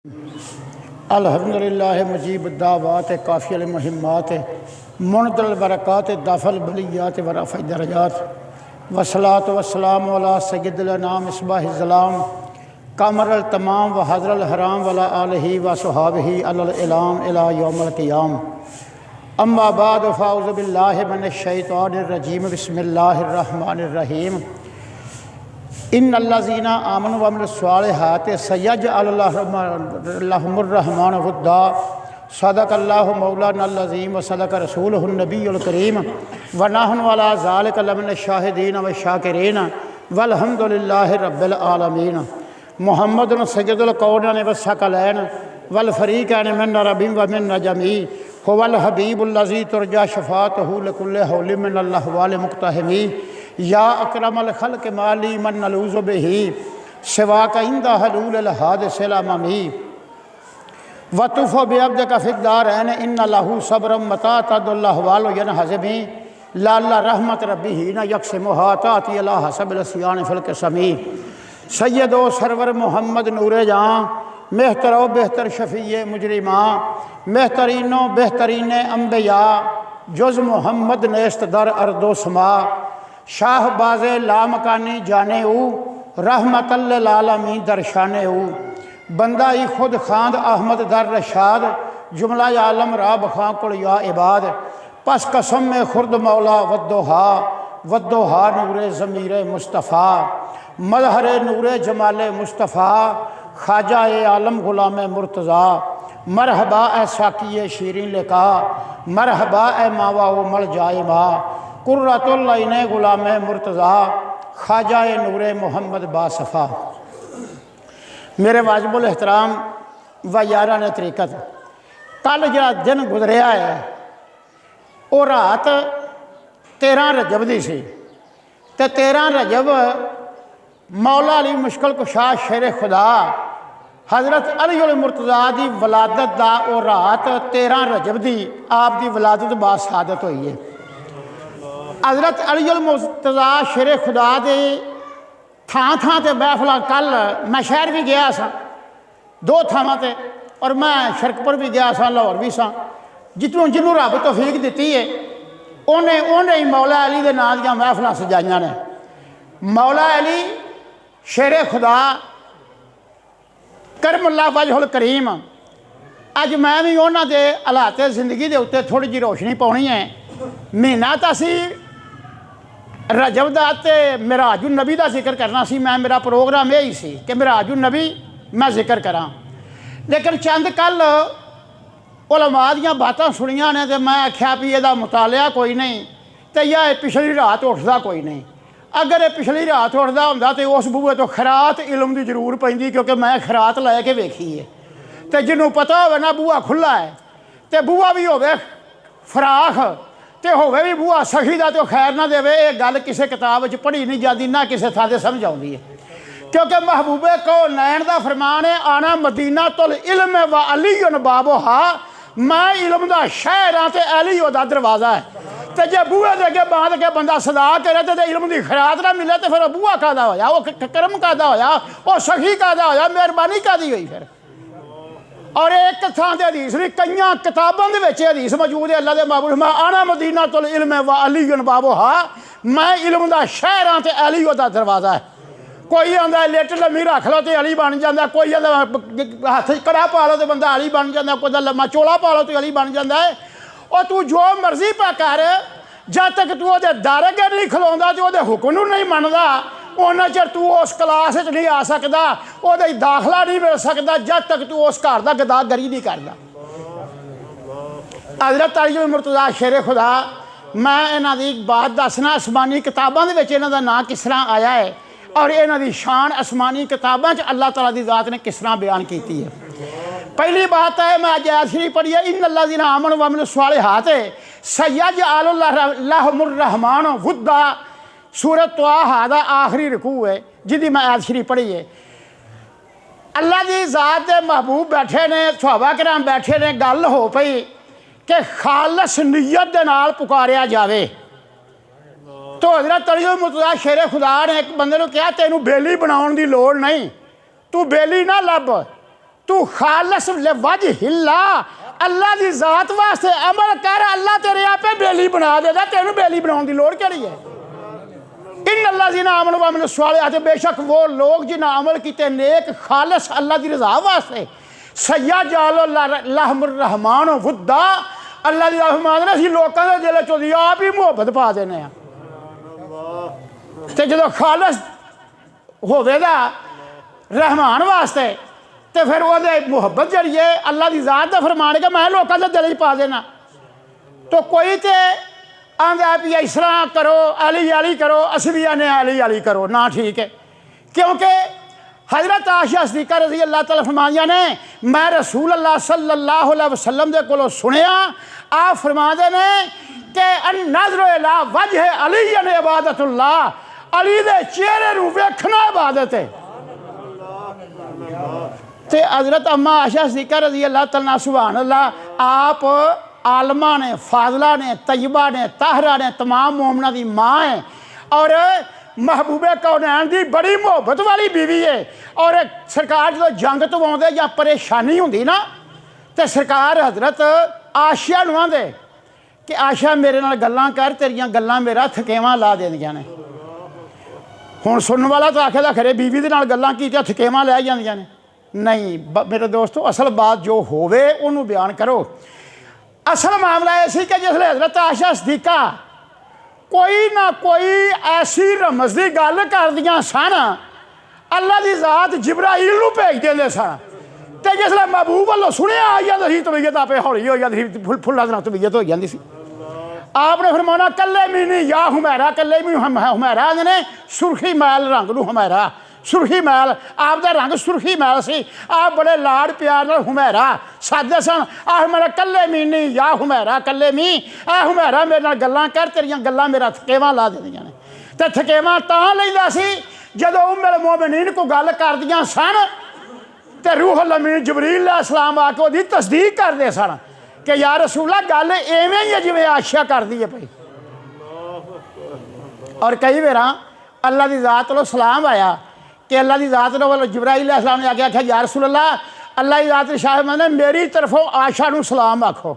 अल्हम्दुलिल्लाह मुजीब दावात काफ़िल मुहिम्मात मुनदल बरक़ात दफ़ल बलियात वरफ़ दरजात वसलात वसलाम अला सय्यिदिल अनाम मिसबाह ज़लाम कामरल तमाम व हज़रल हराम वला आलिही व सहाबिही अलल इलाम इला यौमिल क़ियाम अम्मा बाद फ़ाऊज़ु बिल्लाहि मिनश शैतानिर रजीम बिस्मिल्लाहिर रहमानिर रहीम इन्नल्लज़ीना आमनु व अमिलुस्सालिहाति सयजअलुल्लाहुर रहमान वुद्दा सदक़ल्लाहु मौलानल अज़ीम व सदक़ रसूलुहुन नबियुल करीम व नहनु अला ज़ालिका लमिनश शाहिदीन व शाकिरीन वल्हम्दुलिल्लाहि रब्बिल आलमीन मुहम्मदुन सय्यदुल कौनैन व सकलैन वल फ़रीक़ैन मिन रब्बिन व मिन नजमी हुवल हबीबुल्लज़ी तुरजा शफ़ाअतुहु लिकुल्लि हौलिन मिनल अहवाल मुक़्तहमी या अकरमल खल्क़ माली मन नलूज़ु बिही सिवा का इंदा हलूल हादिसिल अममी वतुफ़ बिअब्दिका फ़िद्दारैन इन्न लहू सब्रम मता तदुल अहवाल यनहज़मी लाल्ला रहमत रब्बिही न यक़सिमुहा ताती अला हसबिल सियान फ़िल क़िस्मी सय्यदो सरवर मोहम्मद नूरे जाँ मेहतरो बेहतर शफ़ीए मुजरिमा मेहतरीनो बेहतरीन अम्बिया जुज़ मोहम्मद नेस्त दर अर्दो समा शाहबाज़े लामकानी जाने रहमतल आलमी दरशाने बंदा ही खुद खांद अहमद दर रशाद जुमला आलम रा बखां कुल या इबाद पस कसम में खुर्द मौला वद्दोहा नूरे ज़मीर मुस्तफ़ा मजहर नूरे जमाल मुस्तफ़ा ख्वाजा आलम गुलाम मुर्तज़ा मरहबा ए साकी शीरीन लिका मरहबा ए मावा मल जाए माँ कुर्रतुल ऐने गुलाम मुर्तज़ा ख्वाजा नूरे मोहम्मद बासफ़ा। मेरे वाजिबुल एहतराम व यारान तरीक़त कल जरा दिन गुजरिया है वो रात 13 रजब दी सी ते 13 रजब मौला अली मुश्किल कुशा शेर खुदा हज़रत अली मुर्तज़ा की वलादत का वो रात 13 रजब की आप की वलादत बासादत हुई है। हज़रत अली मुर्तज़ा शेर खुदा के थां थां ते महफिल कल मैं शहर भी गया सा 2 थावां ते और मैं शरकपुर भी गया सा लाहौर भी सा जितनों जिन्हों रब तौफीक दी है उन्हें ही मौला अली के नाम दियां महफिल सजाइया ने। मौला अली शेर खुदा करमुल्लाह वजहुल करीम अज मैं भी उन्होंने हालात जिंदगी के उत्ते थोड़ी जी रोशनी पानी है। महीना तो असी रजब का तो मिराजुन नबी का जिक्र करना सी मैं मेरा प्रोग्राम यही सी कि मिराजुन नबी मैं जिक्र करा लेकिन चंद कल उलमा दियां बातां सुनिया ने तो मैं आख्या भी यदा मुतालिया कोई नहीं तो यह पिछली रात उठता कोई नहीं। अगर ये पिछली रात उठता होंदा तो उस बूहे तो खरात इलम की जरूर पैंदी क्योंकि मैं खरात लैके वेखी है तो जिन्हों पता हो ना बूहा खुला है तो बूहा भी हो फराख तो होवे भी बूहा सखी का तो खैर ना देवे ये गल किसी किताब पढ़ी नहीं जाती ना किसी थां ते समझ आती है क्योंकि महबूबे को नैन का फरमान है आना मदीना तुल इल्म व अली बाबो हा मैं इल्म का शहर हाँ तो अली ओदा दरवाज़ा है। तो जे बूहे के अगे बांध के बंदा सदा करे तो इल्म की खैरात ना मिले तो फिर बूहा कादा होया वो करम कादा होया वो सखी कादा होया मेहरबानी कादी हुई फिर। और एक थां ते हदीस नहीं कई किताबों के हदीस मौजूद है अल्लाह के महबूब मैं आना मदीना तुल इल्म व अली बाबो हा मैं इल्म का शहर हाँ तो अली ओदा दरवाज़ा है। कोई आंदा लिट लम्मी रख लो तो अली बन जाता कोई आंदा हथ कड़ा पा लो तो बंदा अली बन जाता कोई लम्मा चोला पा लो तो अली बन जाता है। और तू जो मर्जी पा कर जब तक तू वो दर अगे नहीं खलोंदा तो वो हुक्म नहीं मनदा उन्ना चਿਰ तू उस क्लास नहीं आ सकता वो दाखला नहीं मिल सकता जब तक तू उस घर का गदागरी नहीं करता। हज़रत अली मुर्तज़ा शेर खुदा मैं इन्हों की बात दसना आसमानी किताबों के इन्हों का नाम किस तरह आया है और इन्हों की शान आसमानी किताबों अल्लाह तआला की ज़ात ने किस तरह बयान की है। पहली बात है मैं अज आयत शरीफ पढ़ी है इन्नल्लज़ीना आमनु व अमिलुस्सालिहात सयजअलुल्लाहुर रहमान वुद्दा सूरत त्वाहा दा आखिरी रुकू है जिहदी मैं आयत शरीफ पढ़ी है। अल्लाह की ज़ात के महबूब बैठे ने सहाबा किराम बैठे ने गल हो पई कि खालस नीयत दे नाल पुकारिया जावे तो हज़रत अली मुर्तज़ा शेर खुदा ने एक बंदे को कहा तेनू बेली बनाने की लोड़ नहीं तू बेली ना लभ तू खालस वजहिल्ला अल्लाह की जात वास्ते अमल कर, अल्लाह तेरे आपे बेली बना देगा, तेन बेली बनाने की लौड़ केड़ी है। इन अल्लाह जी ना अमल वामन सवाल आते, बेशक वो लोग जिन्हें अमल किए नेक खालस अल्लाह की रजा वास्ते, सैया जालो रहमान वुद्दा, अल्लाह की रहमान ने असीं लोगों के दिल चो आप ही मुहब्बत पा देने। तो जो खालस होवेगा रहमान वास्ते तो फिर वो मुहब्बत जी है अल्लाह की जात का फरमान के मैं लोगों के दिल पा देना। तो कोई तो आंदा भी इसरा करो, अली अली करो, अस भी आने अली अली करो ना, ठीक है। क्योंकि हज़रत आयशा सिद्दीक़ा रज़ी अल्लाह तआला फरमादियां ने मैं रसूल अल्लाह सल्लल्लाहु अलैहि वसल्लम दे कोलों सुनिया, आप फरमाते ने कि अन-नज़्र इला वजह अली इबादतुल्लाह, अली दे चेहरे नूं वेखना इबादत है। ते हज़रत अम्मा आयशा सिद्दीक़ा रज़ी अल्लाह तआला सुभान अल्लाह, आप आलमा ने, फाजला ने, तय्यबा ने, ताहरा ने, तमाम मोमना की माँ है और महबूबे कौनैन की बड़ी मुहब्बत वाली बीवी है। और सरकार जो जंग तो आते या परेशानी होंगी ना, तो सरकार हज़रत आयशा नूं आंदे कि आयशा मेरे नाल गल्लां कर, तेरियां गल्लां मेरा थकेवा ला देंदियां ने। हुण सुनने वाला तो आखेगा खरे बीवी दे नाल गल्लां कीतियां थकेवा लै जांदियां ने। नहीं मेरे दोस्तों, असल बात जो होवे उन्होंने बयान करो। असल मामला यह सी कि जिसले हज़रत आयशा सिद्दीक़ा कोई ना कोई ऐसी रमज़ की गल करदियां सन, अल्लाह की जात जिब्राइल नूं भेज देंदे सन, तो जिसले महबूब वालों सुनिया आई जाती सी, तबीयत आपे हौली हो जाती सी, फुल्लां दे नाल तबीयत हो जाती सी। आपने फरमाना कल्ले मीनी या हुमैरा, कल्ले मी हुमैरा आंदे ने सुरखी मैल रंग नूं हुमैरा, सुरखी मैल आपका रंग सुरखी मैल सी, आप बड़े लाड़ प्यार नाल हुमैरा सादे सन। आह मेरा कल्ले मीनी या हुमैरा, कल्ले मी आ हुमैरा मेरे नाल गल्लां कर, तेरियां गल्लां मेरा थकेवा ला देंदियां ने। ते थकेवा तां लैंदा सी जदों उम्मुल मोमिनीन को गल करदियां सन ते रूहुल अमीन जबरील अलैहिस्सलाम आके उहदी तस्दीक करदे सन कि यार रसूला गल इवें ही है जिवें आयशा करदी है पई। और कई बार अल्लाह की जात वालों सलाम आया कि अल्लाह की जात वालों जिब्राइल अलैहिस्सलाम ने आके आख्या या रसूलल्लाह, अल्लाह की जात शाह ने मेरी तरफों आयशा नूं सलाम आखो,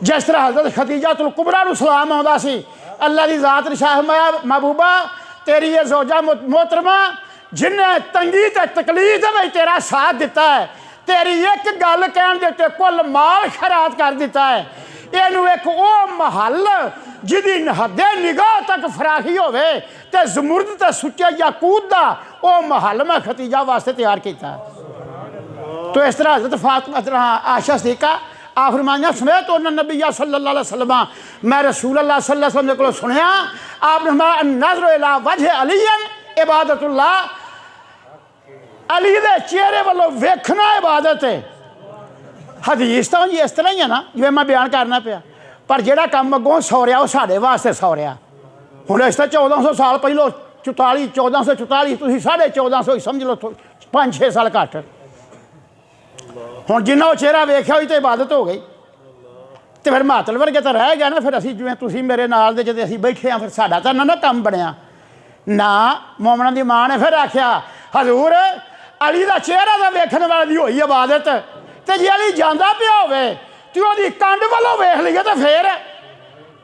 जिस तरह हज़रत खदीजातुल कुबरा नूं सलाम आउंदा सी। अल्लाह की जात शाह महबूबा तेरी ये जोजा मोहतरमा जिन्हें तंगी ते तकलीफ में तेरा साथ दिता है, तेरी एक गल कहण दे ते कुल माल खैरात कर दिता है। इनू एक वो महल जिदी हदे निगाह तक फराखी होवे ते ज़मुर्द ते सुच्चे याकूत दा वो महल मैं खतीजा वास्ते तैयार किया। तो इस तरह हज़रत फातिमा आयशा सिद्दीक़ा आप फरमाइयां समेत उन्होंने नबी सल्लल्लाहु अलैहि वसल्लम मैं रसूल अल्लाह सल्लल्लाहु अलैहि वसल्लम को सुनिया, आपने फरमाया नज़्र इला वजह अलीयन इबादतुल्लाह, अली दे चेहरे वालों वेखना इबादत है। हदीस तो जी इस तरह ही है ना जिवें मैं बयान करना पिया, पर जिहड़ा काम अगों सौरिया वो साढ़े वास्ते सौरिया। हुण इस तो 1400 साल पहलों 1444 तुसीं 1450 समझ लो, 5-6 साल घट। हुण जिन्ना वो चेहरा वेख्या हुई तो इबादत हो गई, तो फिर मातल वर्गे तो रह गया ना। फिर असीं जिवें तुसीं मेरे नाल दे जदों असीं बैठे हाँ, फिर साडा तां ना काम बनया ना। मोमना दी मां ने फिर आख्या हजूर अली का चेहरा तो वेखने वाले की होई इबादत, तो जे अली जाता पिया होवे तो उसकी कंड वालों वेख लीए तो फिर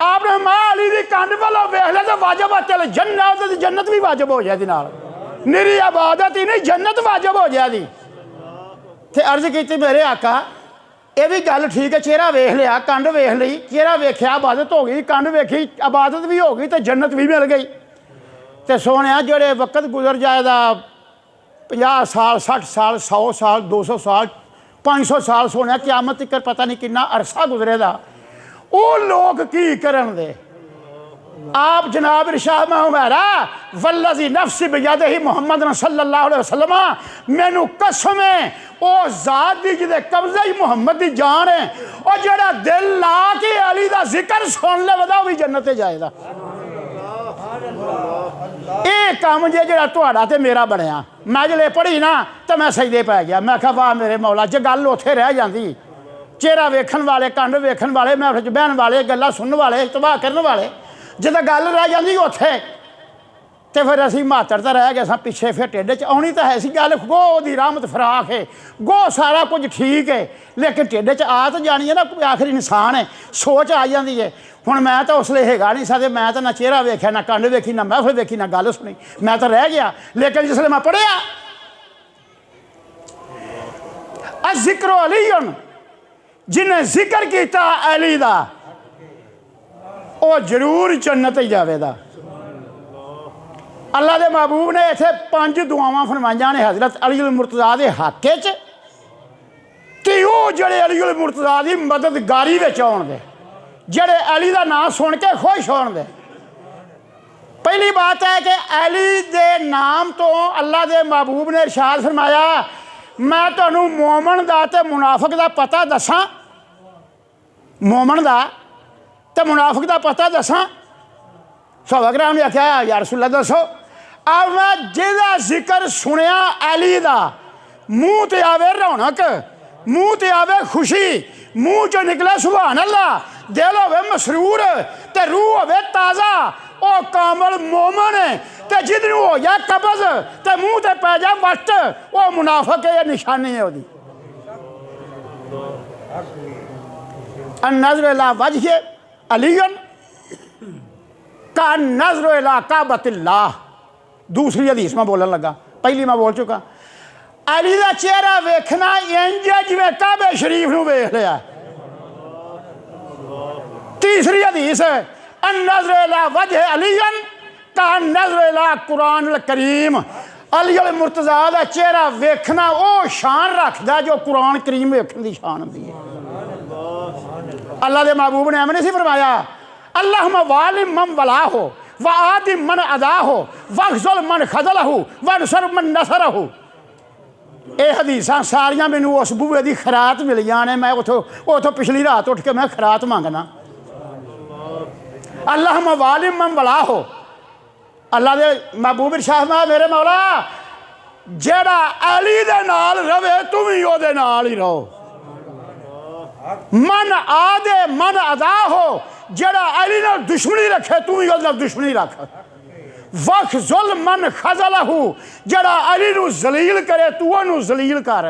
आपने मां अली की कंड वालों वेख लिया तो वाजब चल जन्नत, जन्नत भी वाजब हो जाए नाल, निरी इबादत ही नहीं जन्नत वाजब हो जाए। तो अर्ज की मेरे आका ये भी गल ठीक है, चेहरा वेख लिया कंड वेख ली, चेहरा वेख्या इबादत हो गई, कंड वेखी इबादत भी हो गई, तो जन्नत भी मिल गई। तो सोने जोड़े वक्त गुजर जाएगा 50 साल 60 साल 100 साल 200 साल 500 साल सोने क्यामत तक पता नहीं कितना अरसा गुजरेगा, वो लोग की करन दे। आप जनाब इरशाद हुमैरा वल्लज़ी नफ्सी बियदिही मुहम्मद सल्लल्लाहु अलैहि वसल्लम, मैनू कसम है वो जात दी जिहदे कब्ज़े ही मुहम्मद दी जान है, और जिहड़ा दिल ला के अली दा जिक्र सुन लेवदा वो भी जन्नत जाएगा। ये काम जे जो तुहाडा ते मेरा बनया, मैं जल्ले पढ़ी ना तो मैं सजदे पै गया। मैं कहा वाह मेरे मौला, जे गल उत्थे रह जाती, चेहरा वेखन वाले कंड वेखन वाले महफिल च बहन वाले गल्लां सुनने वाले इतबाह करने वाले, जो गल रह जाती उत्थे तो फिर असी मातर तो रह गए पिछे, फिर ढिड च आनी तो है सी गल, गो दी रहमत फराख है, गो सारा कुछ ठीक है, लेकिन ढिड च आ तो जानी है ना, कोई आखिर इंसान है, सोच आ जाती है। हुण मैं तो उसले हैगा नहीं सकते, मैं तो ना चेहरा वेख्या, ना कंड वेखी, ना महफिल वेखी, ना गल सुनी, मैं तो रह गया। लेकिन जिसले मैं पढ़िया अज़िक्रो अलीयुन, जिन्हें जिक्र किया अली दा वो जरूर जन्नत ही जावेगा। अल्लाह के महबूब ने इत्थे 5 दुआवां फरमाइयां ने हज़रत अली उल मुर्तज़ा के हक च, ते वो जेड़े अली उल मुर्तज़ा की मददगारी विच आउण दे, जेड़े अली का नाम सुन के खुश होण दे। पहली बात है कि अली दे नाम तो अल्लाह के महबूब ने इरशाद फरमाया, मैं तुहानूं मोमन दा ते मुनाफिक दा पता दसां, मोमन दा ते मुनाफिक दा पता दसां। सहाबा ने आख्या या रसूल अल्लाह दसो। अब मैं जिहदा जिक्र सुनिया अली दा, मूँह ते आवे रौनक, मूँह ते आवे खुशी, मूँह चो निकले सुभान अल्लाह, दिल होवे मसरूर ते रूह होवे ताज़ा, ओ कामल मोमन है। ते जिदनू हो जाए कब्ज़ ते मूँह ते पै जाए वट, वो मुनाफिक है, निशानी है उसदी। अन्नज़्र इला वजहि अलीयन का नज़्र इला काबतिल्लाह। दूसरी हदीस में बोलन लगा, पहली मैं बोल चुका। अली का चेहरा वेखना इंज जिवें काबे शरीफ नूं वेख लिया। तीसरी हदीस अन्नज़्र इला वजहि अलीयन का नज़्र इला कुरान अल करीम। अली अल मुर्तज़ा का चेहरा वेखना वो शान रखता जो कुरान करीम वेखने की शान होती है। अल्लाह के महबूब ने एवं नहीं फरमाया, अल्लाहुम्मा वालिम मन वला हो व आदिम मन अदा हो वखजुल मन खजल हो वनसर मन नसर हो। ये हदीसां सारियां मैनू उस बूहे की खरात मिलियां ने। मैं उतों पिछली रात उठ के मैं खरात मंगना। अल्लाहुम्मा वालिम मन वला हो, अल्लाह के महबूब इरशाद फरमाया, मेरे मौला जेड़ा अली दे नाल रवे तू भी ओदे नाल ही रहो। मन आदे मन अदा हो, जेड़ा अली नाल दुश्मनी रखे तू भी ओदे नाल दुश्मनी रख। वख जुल मन खजलहू, जेड़ा अली नू जलील करे तू ओनू जलील कर।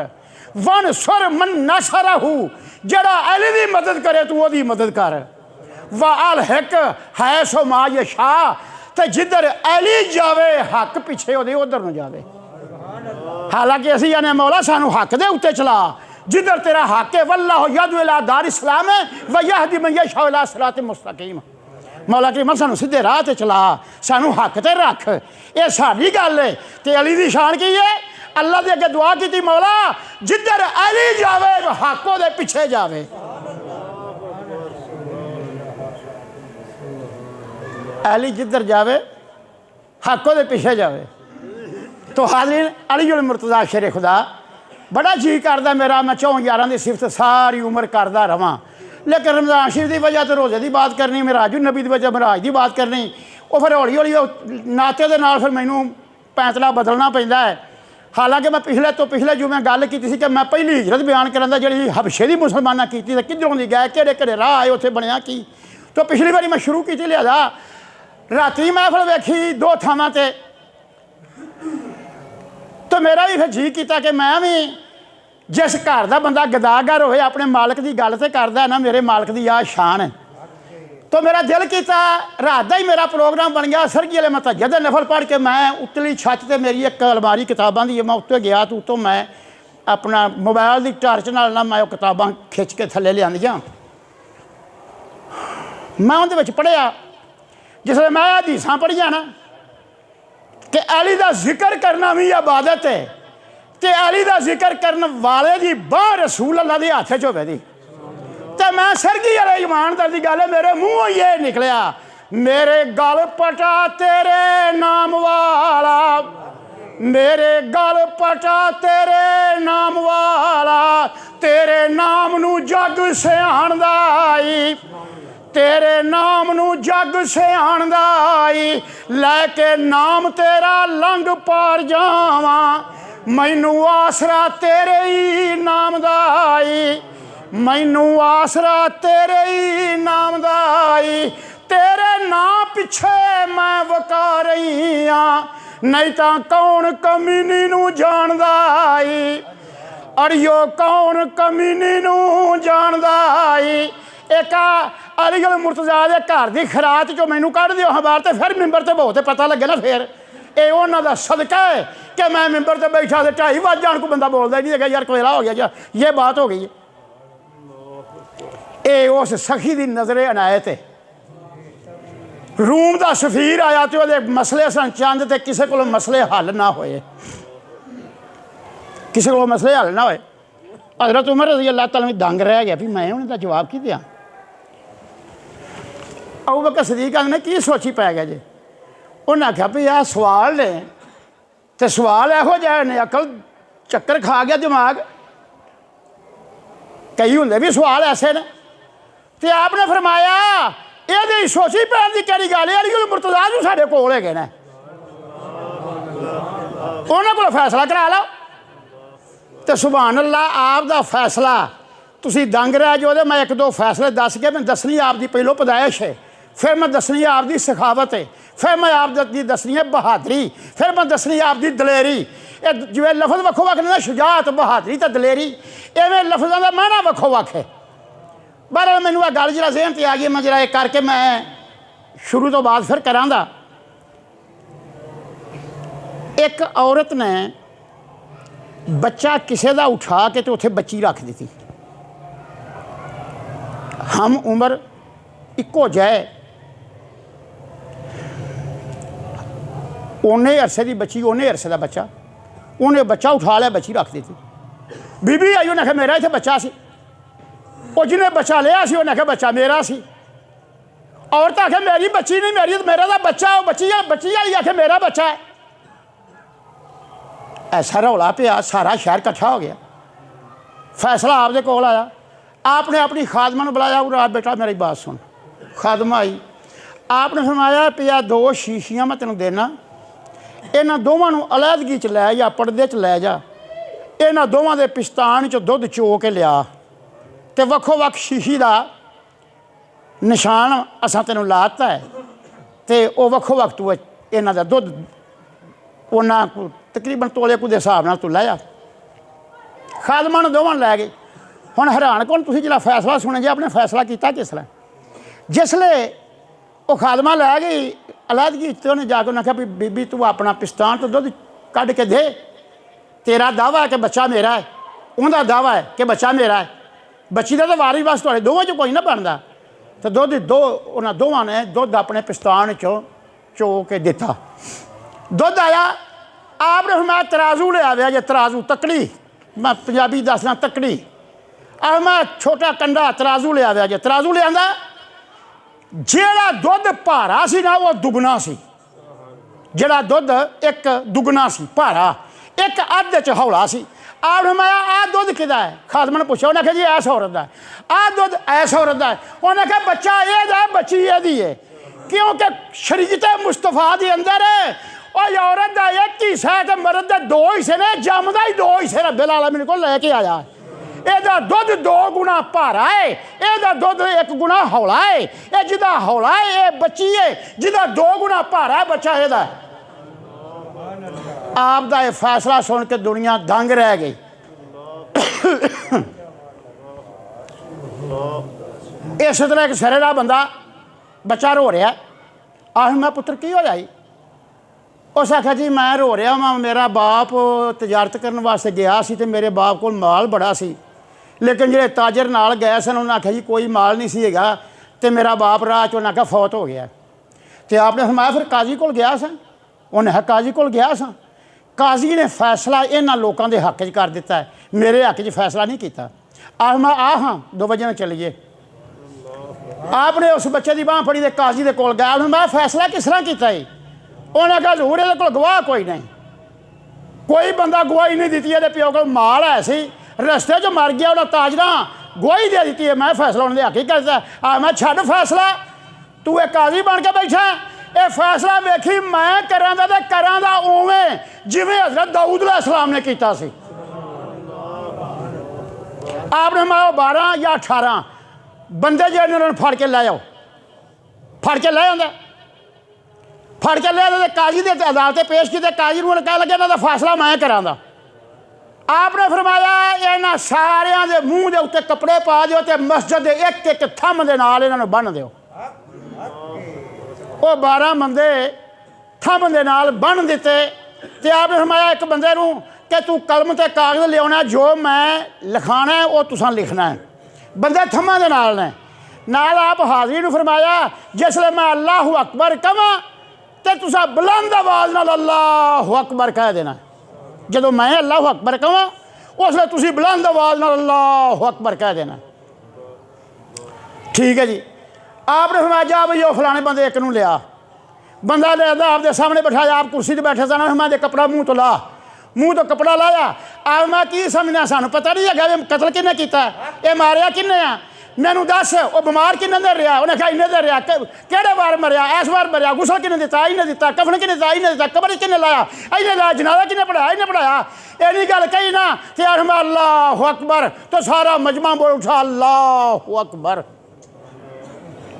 वन सुर मन नसरहू, जेड़ा अली दी मदद करे तू ओदी मदद कर। व अल हिक है सो मा यशा, ते जिधर अली जावे हक पिछे ओदे उधर न जावे। हालांकि असी आने मौला सानू हक दे उत्ते चला, जिधर तेरा हक है। वल्लाहु यदउ इला दार इस्लाम है व यहदी मन यशा इला सिरात मुस्तकीम। मौला करीम सानू सीधे राह ते चला, सानू हक ते रख। ये साडी गल है। ते अली दी शान की है? अल्लाह दे अगे दुआ की, मौला जिधर अली जावे हक ओदे पिछे जावे। अली जिधर जावे हक ओदे पिछे जावे। तो हाज़रीन, अली उल मुर्तज़ा शेर खुदा बड़ा जी करदा मेरा, मैं 4 यारां की सिफत सारी उम्र करदा रवां। लेकिन रमज़ान शरीफ की वजह तो रोज़े की बात करनी, मिराज नबी की वजह मिराज की बात करनी, वो फिर हौली हौली नाते के नाल फिर मैनू पैंतला बदलना पैंदा है। हालांकि मैं पिछले जो मैं गल की थी कि मैं पहली हिजरत बयान करां जी हबशे की मुसलमाना की, किधरों की गए, किहड़े किहड़े राह आए, उत्थे बनया की। तो पिछली बारी मैं शुरू की लिहाजा राती महफिल वेखी 2 थावां ते, तो मेरा भी फिर जी किया कि मैं भी जिस घर का बंदा गदागर होए अपने मालिक की गल तो करता है ना, मेरे मालिक की आ शान है। तो मेरा दिल किया, रात का ही मेरा प्रोग्राम बन गया। सरगी वाले मतहज्जद नफल पढ़ के मैं उतली छत से मेरी एक अलमारी किताबों की, मैं उत्ते गया तो उत्तों मैं अपना मोबाइल की टार्च नाल ना मैं किताबां खिंच के थले लियां। मैं उहदे विच पढ़िया, जिसले मैं हदीसां पढ़िया ना कि अली का जिक्र करना भी इबादत है, तो अली का जिक्र करने वाले की बाह रसूल अल्लाह के हाथ च होवे दी, तो मैं सरगी वाले ईमानदार की गल है, मेरे मूँहों ये निकलिया, मेरे गल पटा तेरे नाम वाला, मेरे गल पटा तेरे नाम वाला, तेरे नाम नू जग सियाणदा आई, तेरे नाम नू जग सियाणदा आई, लैके नाम तेरा लंघ पार जावा, मैनू आसरा तेरे ही नाम दा आई, मैनू आसरा तेरे ही नाम दा आई, तेरे नाम पिछे मैं वका रही हाँ, नहीं तो कौन कमीनी नू जानदा आई, अड़ियो कौन कमीनी नू जानदा आई। एक अलीगढ़ मुर्तजा दे घर की खरात चो मैनू कढ़ दिओ हाँ बाहर, तो फिर मिंबर ते बहुत पता लगे ना। फिर ये उन्हों का सदका है कि मैं मिंबर ते बैठा तो 2:30 बज जान को बंदा बोलता ही नहीं देखा यार कोयला हो गया जा, ये बात हो गई है। ये उस सखी की नज़रे अनायत है। रूम का सफीर आया तो वो मसले सन चंद, तो किसी को मसले हल ना होए, किसी को मसले हल ना होए। हज़रत उमर रज़ी अल्लाह तआला में दंग रह गया भी मैं उन्हें जवाब की दिया। अबू बकर सदीक ने की सोची पै गया जी, उन्हें आख्या भी आ सवाल ने, तो सवाल यहो जहे ने अकल चक्कर खा गया दिमाग, कई होंगे भी सवाल ऐसे ने। तो आपने फरमाया ये सोची पैन की कड़ी गल है, अलीगढ़ मुर्तजा जो साढ़े कोल है ने, उन्होंने को फैसला करा लो। तो सुभान अल्लाह आप दा फैसला तुसी दंग रह जो। मैं एक दो फैसले दस के मैं दसनी आपकी पहलों पैदाइश है, फिर मैं दसनी आपकी सखावत है, फिर मैं आप दसनी है बहादरी, फिर मैं दसनी आपकी दलेरी। जिवें लफज वक्ो वक् ने शुजात बहादरी तो दलेरी, इवें लफजों का मायना वक्ो वक् है। बहरहाल मैनू आ गल जरा ज़हन ते आ गई, मैं जरा एक करके मैं शुरू तो बाद फिर करांगा। एक औरत ने बच्चा किसी का उठा के तो उत्थे बच्ची रख दी थी। हम उम्र इको जाए, उन्ने अरसे की बच्ची उन्ने अरसे का बच्चा, उन्हें बच्चा उठा लिया बच्ची रख दी थी। बीबी आई उन्हें आख्या मेरा इत्थे बच्चा सी, और जिन्हें बच्चा लिया सी उन्हें आख्या बच्चा मेरा सी। औरत आखे मेरी बच्ची नहीं मेरी, मेरा तो बच्चा, बच्ची वाली आखे मेरा बच्चा है। ऐसा रौला पिया, सारा शहर कट्ठा हो गया। फैसला आपके कोल आया, आपने अपनी खादमा बुलाया, और बेटा मेरी बात सुन। खादमा आई, आपने फरमाया पिया 2 शीशियाँ मैं तेन देना, इन्हों दोवां अलहदगी च लै जा, पर्दे च लै जा, इन्हों दोवां के पिस्तान च दुध चो के लिया, तो वक्ो वक् शीशी का निशान असा तेन लाता है, तो वह वक्ो वक् तू इन्हों का दुध उन्ना तकरीबन तोले कुछ हिसाब न तू लै जा। खादमा ने दोवां लै गए। हुण हैरान कौन तुसीं जिहड़ा फैसला सुने जे आपने फैसला किया किसलै, जिसले वो खादमा लै गई अलहदगी तो उन्हें जाके उन्हें आख्या भी बीबी तू अपना पिस्तान तो दुध कढ़ के दे, तेरा दावा है कि बच्चा मेरा है, उनका दावा है कि बच्चा मेरा है, बच्ची का तो वारिस बस तुहाडे दोवां चों कोई ना बनदा। तो दुध उन्होंने दोवां ने दुध अपने पिस्तान चो चो के दिता। दुध आया, आपने फरमाया तराजू लिया जे, तराजू तकड़ी, मैं पंजाबी दसना तकड़ी, अब मैं छोटा कंडा तराजू लिया जे, तराजू लिया जेड़ा दुध भारा सी ना वो दुगना सी, जेड़ा दुध एक दुगना सी भारा, एक अद्ध च हौला सी। आपने मैं आ दुध किदा है, खादमा ने पूछा, उन्हें कहा जी ऐस औरत का, आ दुध ऐस औरत का है। उन्हें कहा बच्चा ये बच्ची यदी है, क्योंकि शरीयत मुस्तफा के अंदर और औरत का एक हिस्सा है तो मर्द के 2 हिस्से ने, जमदा ही 2 हिस्से रब्बुल आलमीन को लैके आया। ਇਹਦਾ ਦੁੱਧ 2 गुना ਭਾਰਾ है, ਇਹਦਾ ਦੁੱਧ 1 गुना हौला है, ये जिदा हौला है ये बच्ची है, जिदा 2 गुना भारा है बच्चा ਇਹਦਾ। आप दा फैसला सुन के दुनिया दंग रह गई। इस तरह एक सिरे का बंदा बच्चा रो रहा, आह मैं पुत्र की हो जाई, उस आख्या जी मैं रो रहा वहाँ, मेरा बाप तजारत करने वास्ते गया सी ते मेरे बाप को माल बड़ा सी, लेकिन जो ताजर नाल गए सन उन्हें आख्या जी कोई माल नहीं सी हैगा, तो मेरा बाप राह च उन्हें आख्या फौत हो गया। तो आपने फरमाया फिर काजी को गया सा, उन्हें काजी को गया सा, काजी ने फैसला इन्होंने लोगों के हक च कर दिता है, मेरे हक च फैसला नहीं किया। आह मैं आ हाँ 2 बजे में चलीए। आपने उस बच्चे की बांह फड़ी तो काजी के कोल गया, मैं फैसला किस तरह किया है, उन्हें कहा हजूर ये को गवाह कोई नहीं, कोई बंदा गवाही नहीं दी, ये प्यो को माल है सी, रस्ते च मर गया, उन्हें ताजरा गवाही दे दी है, मैं फैसला उन्होंने हक ही करता। आ मैं छड्ड फैसला, तू एक काजी बन के बैठा, ये फैसला वेखी मैं करां दा ते करां दा उवें जिवें हज़रत दाऊद अलैहिस्सलाम ने किया सी। आपने मैं 12 या 18 बंदे जो इन्होंने फड़ के लै आओ, फड़ के लै आंदा, फड़ के लिया तो काजी के अदालत पेश किए, काजी ने कह लगे इन्हों का फैसला मैं करांगा। आपने फरमाया इन्होंने सारिਆਂ ਦੇ मूँह के उत्ते कपड़े पा दिओ तो मस्जिद के एक एक थंब के नाल इन्होंने बन दिओ। वो 12 बंदे थंब के नाल बन दिते। तो आपने फरमाया एक बंदे नूं कि तू कलम ते कागज़ लिया, जो मैं लिखाना है वो तुसां लिखना है। बंदे थंबां दे नाल ने नाल आप हाज़री नूं फरमाया जिसले मैं अल्लाहु अकबर कहां तो तुसां बुलंद आवाज़ नाल अल्लाहु अकबर कह देना। जदों मैं अल्लाहु अकबर कहां उसले तुसीं बुलंद आवाज़ नाल अल्लाहु अकबर कह देना। ठीक है जी। आपने फरमाया जा बई वो फलाने बंदे एक नूं लिया। बंदा लिया आपके सामने बैठाया, आप कुर्सी पर बैठे सन। मैं कपड़ा मूँह तो ला, मूँह तो कपड़ा लाया। आप मैं की समझना, सानू पता नहीं है कतल किन्ने किया, ये मारिया किन्ने आ, मैनू दस वो बीमार किन्ने दे रहा, उन्हें कहा इन्ने दे रहा, किहड़े वार मरिया, इस बार मरिया, गुसल किन्ने दिता, इन्हें दिता, कफन किन्ने दिता, इन्हें दिता, कबर किन्ने लाया, इन्हें लाया, जनाजा किन्ने पढ़ाया, इन्हें पढ़ाया। इन्नी गल कही ना तो यार मैं अल्लाहु अकबर तो सारा मजमा बोल उठा अल्लाहु अकबर।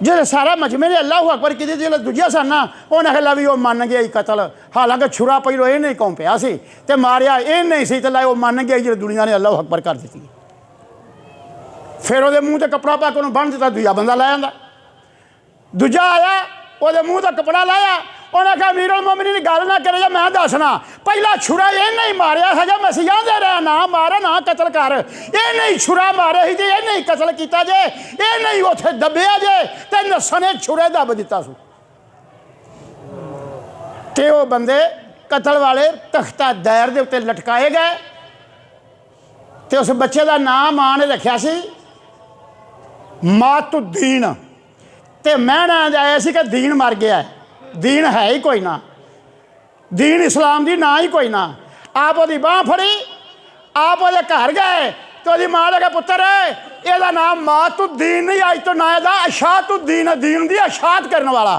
जो सारा मजमे ने अल्लाहु अकबर की जो दूजा सन ना उन्हें खला भी वो मन गया कतल, हालांकि छुरा पहलो ये नहीं कौम पिया सी ते मारिया ये नहीं सी, तो ला वो मन गया जो दुनिया ने अल्लाहु अकबर कर दी। फिर वो मूँह से कपड़ा पा के उन्होंने बन दिता, दूजा बंदा लै आंदा। दूजा आया वो मूँह का कपड़ा लाया, उन्हें कहा अमीरुल मोमिनीन गल ना करे, मैं दसना पहला छुरा ये नहीं मारिया है जो मसीहा दे रहा, ना मार ना कतल कर, ये नहीं छुरा मारे ही जे, ये नहीं कतल किया जे, ये नहीं उथे दबिया जे, ते नस्सा ने छुरे दब दिता सू। ते वो बंदे कतल वाले तख्ता दैर के उत्ते लटकाए गए। तो उस बच्चे का नाम मां ने रखा सी मातुद्दीन। तो मैं ना आया सी कि दीन मर गया है, दीन है ही कोई ना, दीन इस्लाम दी ना ही कोई ना। आप वो बांह फड़ी, आप वो घर गए तो वो माँ ने कहा पुत्र यदा नाम मातुद्दीन नहीं, अज तो ना यदा अशातुद्दीन है, दीन दी अशात करने वाला।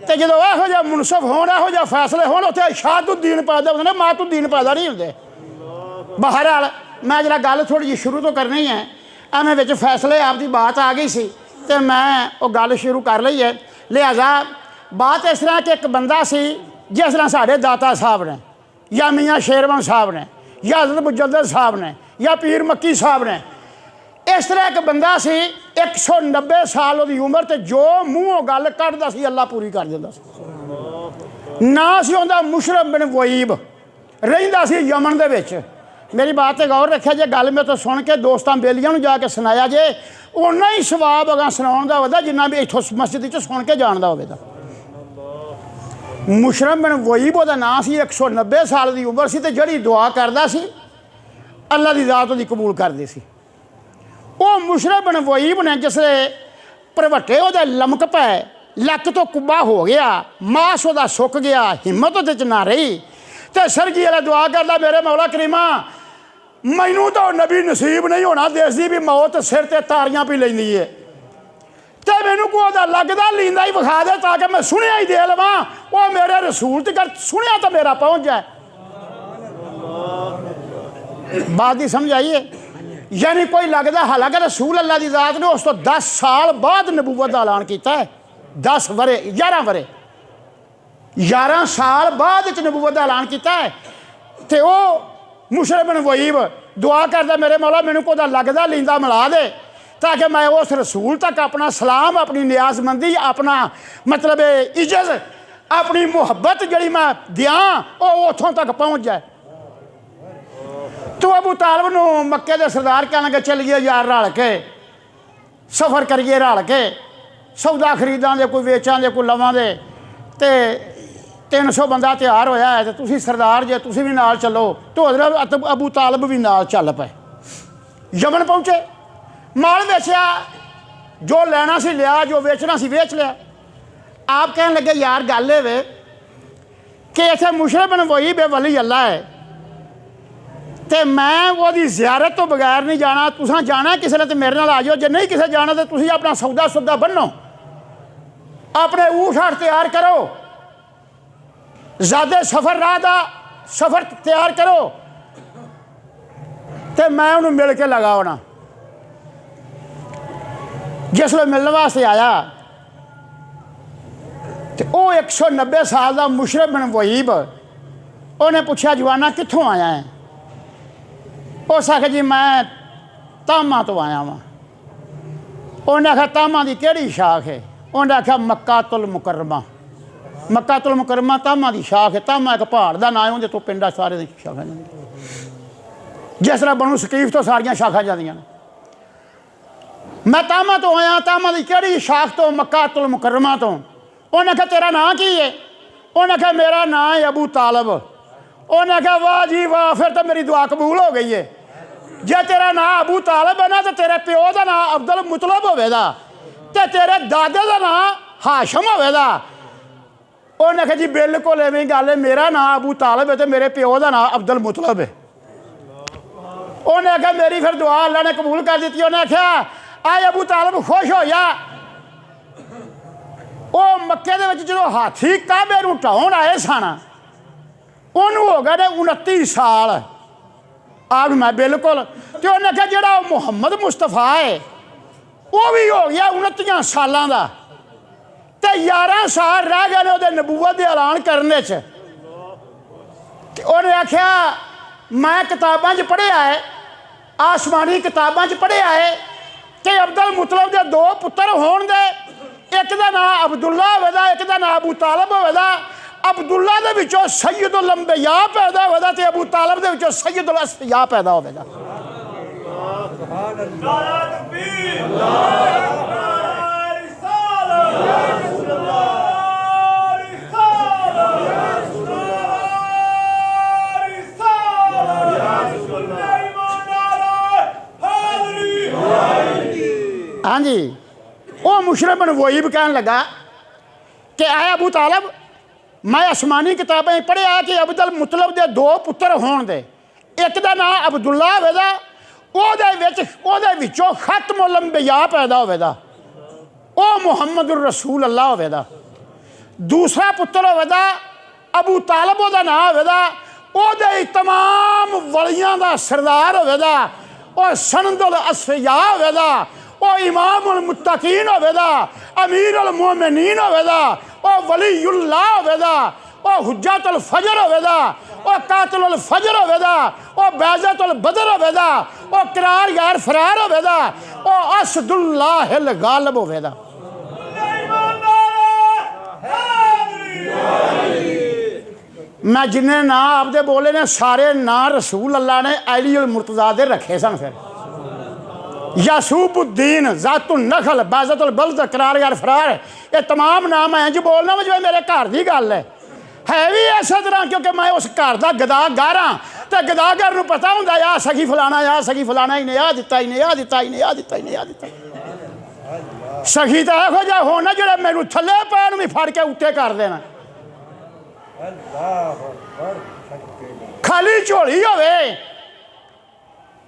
तो जो यहो जहा मुनसफ हो, यहो जहा फैसले हो, उत्थे अशातुद्दीन पैदा होंगे, मातुद्दीन पैदा नहीं होंगे। बहरहाल मैं जरा गल थोड़ी जी शुरू तो करनी है, एवं बिच फैसले आपकी बात आ गई सी तो मैं वो गल शुरू कर ली है। लिहाजा बात इस तरह कि एक बंदा सी जिस तरह साढ़े दाता साहब ने या मियाँ शेरवन साहब ने या हज़रत मुजद्दिद साहब ने या पीर मक्की साहब ने, इस तरह एक बंदा सी 190 साल उसकी उम्र, तो जो मूँहों गल कढ़दा सी अल्लाह पूरी कर दिंदा सी। ना सी उहदा मुशरफ बिन वहीब, रहिंदा सी यमन दे विच। मेरी बात पर गौर रखिया जे, गल में तो सुन के दोस्तों बेलियां जाके सुनाया जे, उन्ना ही सवाब अगर सुनाउण दा होदा जिन्ना भी इत्थों मस्जिद च सुन के जानदा होवेगा। मुशरफ बिन वहीब उहदा नाम सी, 190 साल की उम्र सी, ते जिहड़ी दुआ करदा सी अल्लाह की ज़ात उहदी कबूल करदी सी। वो मुशरफ बिन वहीब ने जिसले भरवट्टे उहदे लमक पै, लक तो कुब्बा हो गया, मास उहदा सुक गया, हिम्मत उहदे च ना रही, तो सरगी वाला दुआ करदा मेरे मौला करीमा मैनू तो नबी नसीब नहीं होना, देश की भी मौत सिर ते तारियां पी लैंदी है, तो मैनू को लगता लींदा ही विखा दे ताकि मैं सुनिया ही दे लवां, वो मेरे रसूल तक सुनिया तो मेरा पहुँच जाए। बात ही समझ आइए, यानी कोई लगता, हालांकि रसूल अल्लाह की ज़ात ने उस तो 10 साल बाद नबूवत का ऐलान किया है, 10 वरे 11 वरे 11 साल बाद नबूवत का ऐलान किया है। तो वो मुशरफ बिन वहीब दुआ करदा मेरे मौला मैनू को लगदा लींदा मिला दे, ताकि मैं उस रसूल तक अपना सलाम, अपनी नियाजमंदी, अपना मतलब इज्जत, अपनी मुहब्बत जी मैं दियाँ वो उतों तक पहुँच जाए। तो अबू तालिब नूं मक्के दे सरदार कह लगे चलिए यार रल के सफ़र करिए, रल के सौदा खरीदां दे, कोई वेचां दे, कोई लवां दे, ते 300 बंदा तैयार होया है, तो तुसी सरदार जे तुसी भी नाल चलो। तो हज़रत अबू तालिब भी नाल चल पे, यमन पहुँचे, माल बेचा, जो लेना सी लिया, जो बेचना सी बेच लिया। आप कहने लगे यार गल वे कि इत्थे मुशरफ बिन वहीब वली अल्लाह है, तो मैं वो ज़ियारत तो बगैर नहीं जाना, तुसां जाना किसी ने तो मेरे नाल आ जाओ, जे नहीं किसी जाना तो तुसी अपना सौदा सुदा बनो, अपने ऊठ आठ तैयार करो, ज़्यादा सफ़र राह दा सफ़र तैयार करो, तो मैं उन्होंने मिल के लगा होना। जिसले मिलने वास्ते आया तो वह 190 साल का मुशरफ बिन वहीब उन्हें पूछा जवाना कित्थों आया है? उस आखे जी मैं तामा तो आया वां। उन्हें आखिया तामा की केड़ी शाख है? उन्हें आखिया मक्कातुल मुकरमा। मक्कातुल मुकरमा तामा की शाख है। तामा एक पहाड़ का नाम है, उन्हें तो पिंडा सारे दी शाखा जाती, जिस तरह बनू सकीफ तो सारिया शाखा जादियां। मैं तामा तो आया, तामा की केड़ी शाख तो? मक्कातुल मुकरमा तो। उन्हें आखिया तेरा नाम की है? उन्हें आखिया मेरा नाम है अबू तालब। उन्हें आखिया वाह जी वाह, फिर तो मेरी दुआ कबूल हो गई है। जे तेरा नाम अबू तालब है ना, तो तेरे प्यो का नाम अब्दुल मुतलब होवेगा, तो तेरे दादे का नाम हाशम होवेगा। उन्हें आखिया जी बिल्कुल इवें गल है, मेरा नाम अबू तालब है तो मेरे प्यो का नाम अब्दुल मुतलब है। उन्हें आखिया मेरी फिर दुआ अल्लाह ने कबूल कर दी। उन्हें आखिया आए अबू तालब खुश हो जा। वो मक्के दे जो हाथी काबे नूं ढाउण आए सन, उन्होंने हो गए ने 29 साल। आप मैं बिल्कुल तो उन्हें आखिया जिहड़ा मुहम्मद मुस्तफा है वह भी हो गया 29 सालों का, तो 11 साल रह गए ने उहदे नबूवत दे ऐलान करने च। उन्हें आखिया मैं किताबां च पढ़िया है, आसमानी किताबां च पढ़िया है कि अब्दुल मुतलब के 2 पुत्र होण दे, एक का नाम अब्दुल्ला होवेगा, एक का नाम अबू तालब होवेगा। अब्दुल्ला दे विचों सैयदुल अंबिया पैदा होवेगा ते अबू तालब दे विचों सैयदुल अस्फिया पैदा होवेगा। हाँ जी, वो मुशरफ बिन वहीब कहन लगा कि आए अबू तालब, मैं आसमानी किताबें पढ़िया कि अब्दुल मुतलब के 2 पुत्र होण दे, एक का नाम अब्दुल्ला होवेगा, ओहदे विचों खत्मुल अंबिया पैदा होवेगा, वो मुहम्मदुर रसूल अल्लाह होवेगा। दूसरा पुत्र होवेगा अबू तालब, ओहदा नाम होवेगा, ओहदे तमाम वलियां दा सरदार होवेगा, और सनदुल अस्फिया होवेगा, वो इमामुल मुत्तकीन होवेगा, अमीरुल मोमिनीन होवेगा, वो वलीउल्लाह होवेगा, वो हुज्जतुल फजर होवेगा, वो कातिलुल फजर होवेगा, वो बैज़तुल बदर होवेगा, वो करार गैर फरार होवेगा, वो असदुल्लाहिल गालिब होवेगा। मैं जिन्हें ना आपदे बोले ने सारे ना रसूल अल्लाह ने अलीउल मुर्तज़ा दे रखे सन। फिर यासूबुद्दीन, ज़ातुन नखल, बाज़तुल बल्द, करार यार फरार, ये तमाम नाम है जो बोलना मुझे मेरे घर की गल है भी इस तरह, क्योंकि मैं उस घर का गदागार हाँ, तो गदागर नूं पता होंदा या सगी फलाना, या सगी फलाना, इन्हें आ दिता, इन्हें आ दिता, इन्हें आ दिता, इन्हें आ दिता। सगी तो यहो जिहा होना जिहड़ा मैनूं थल्ले पैण भी फड़ के उत्ते कर देना, खाली झोली होवे।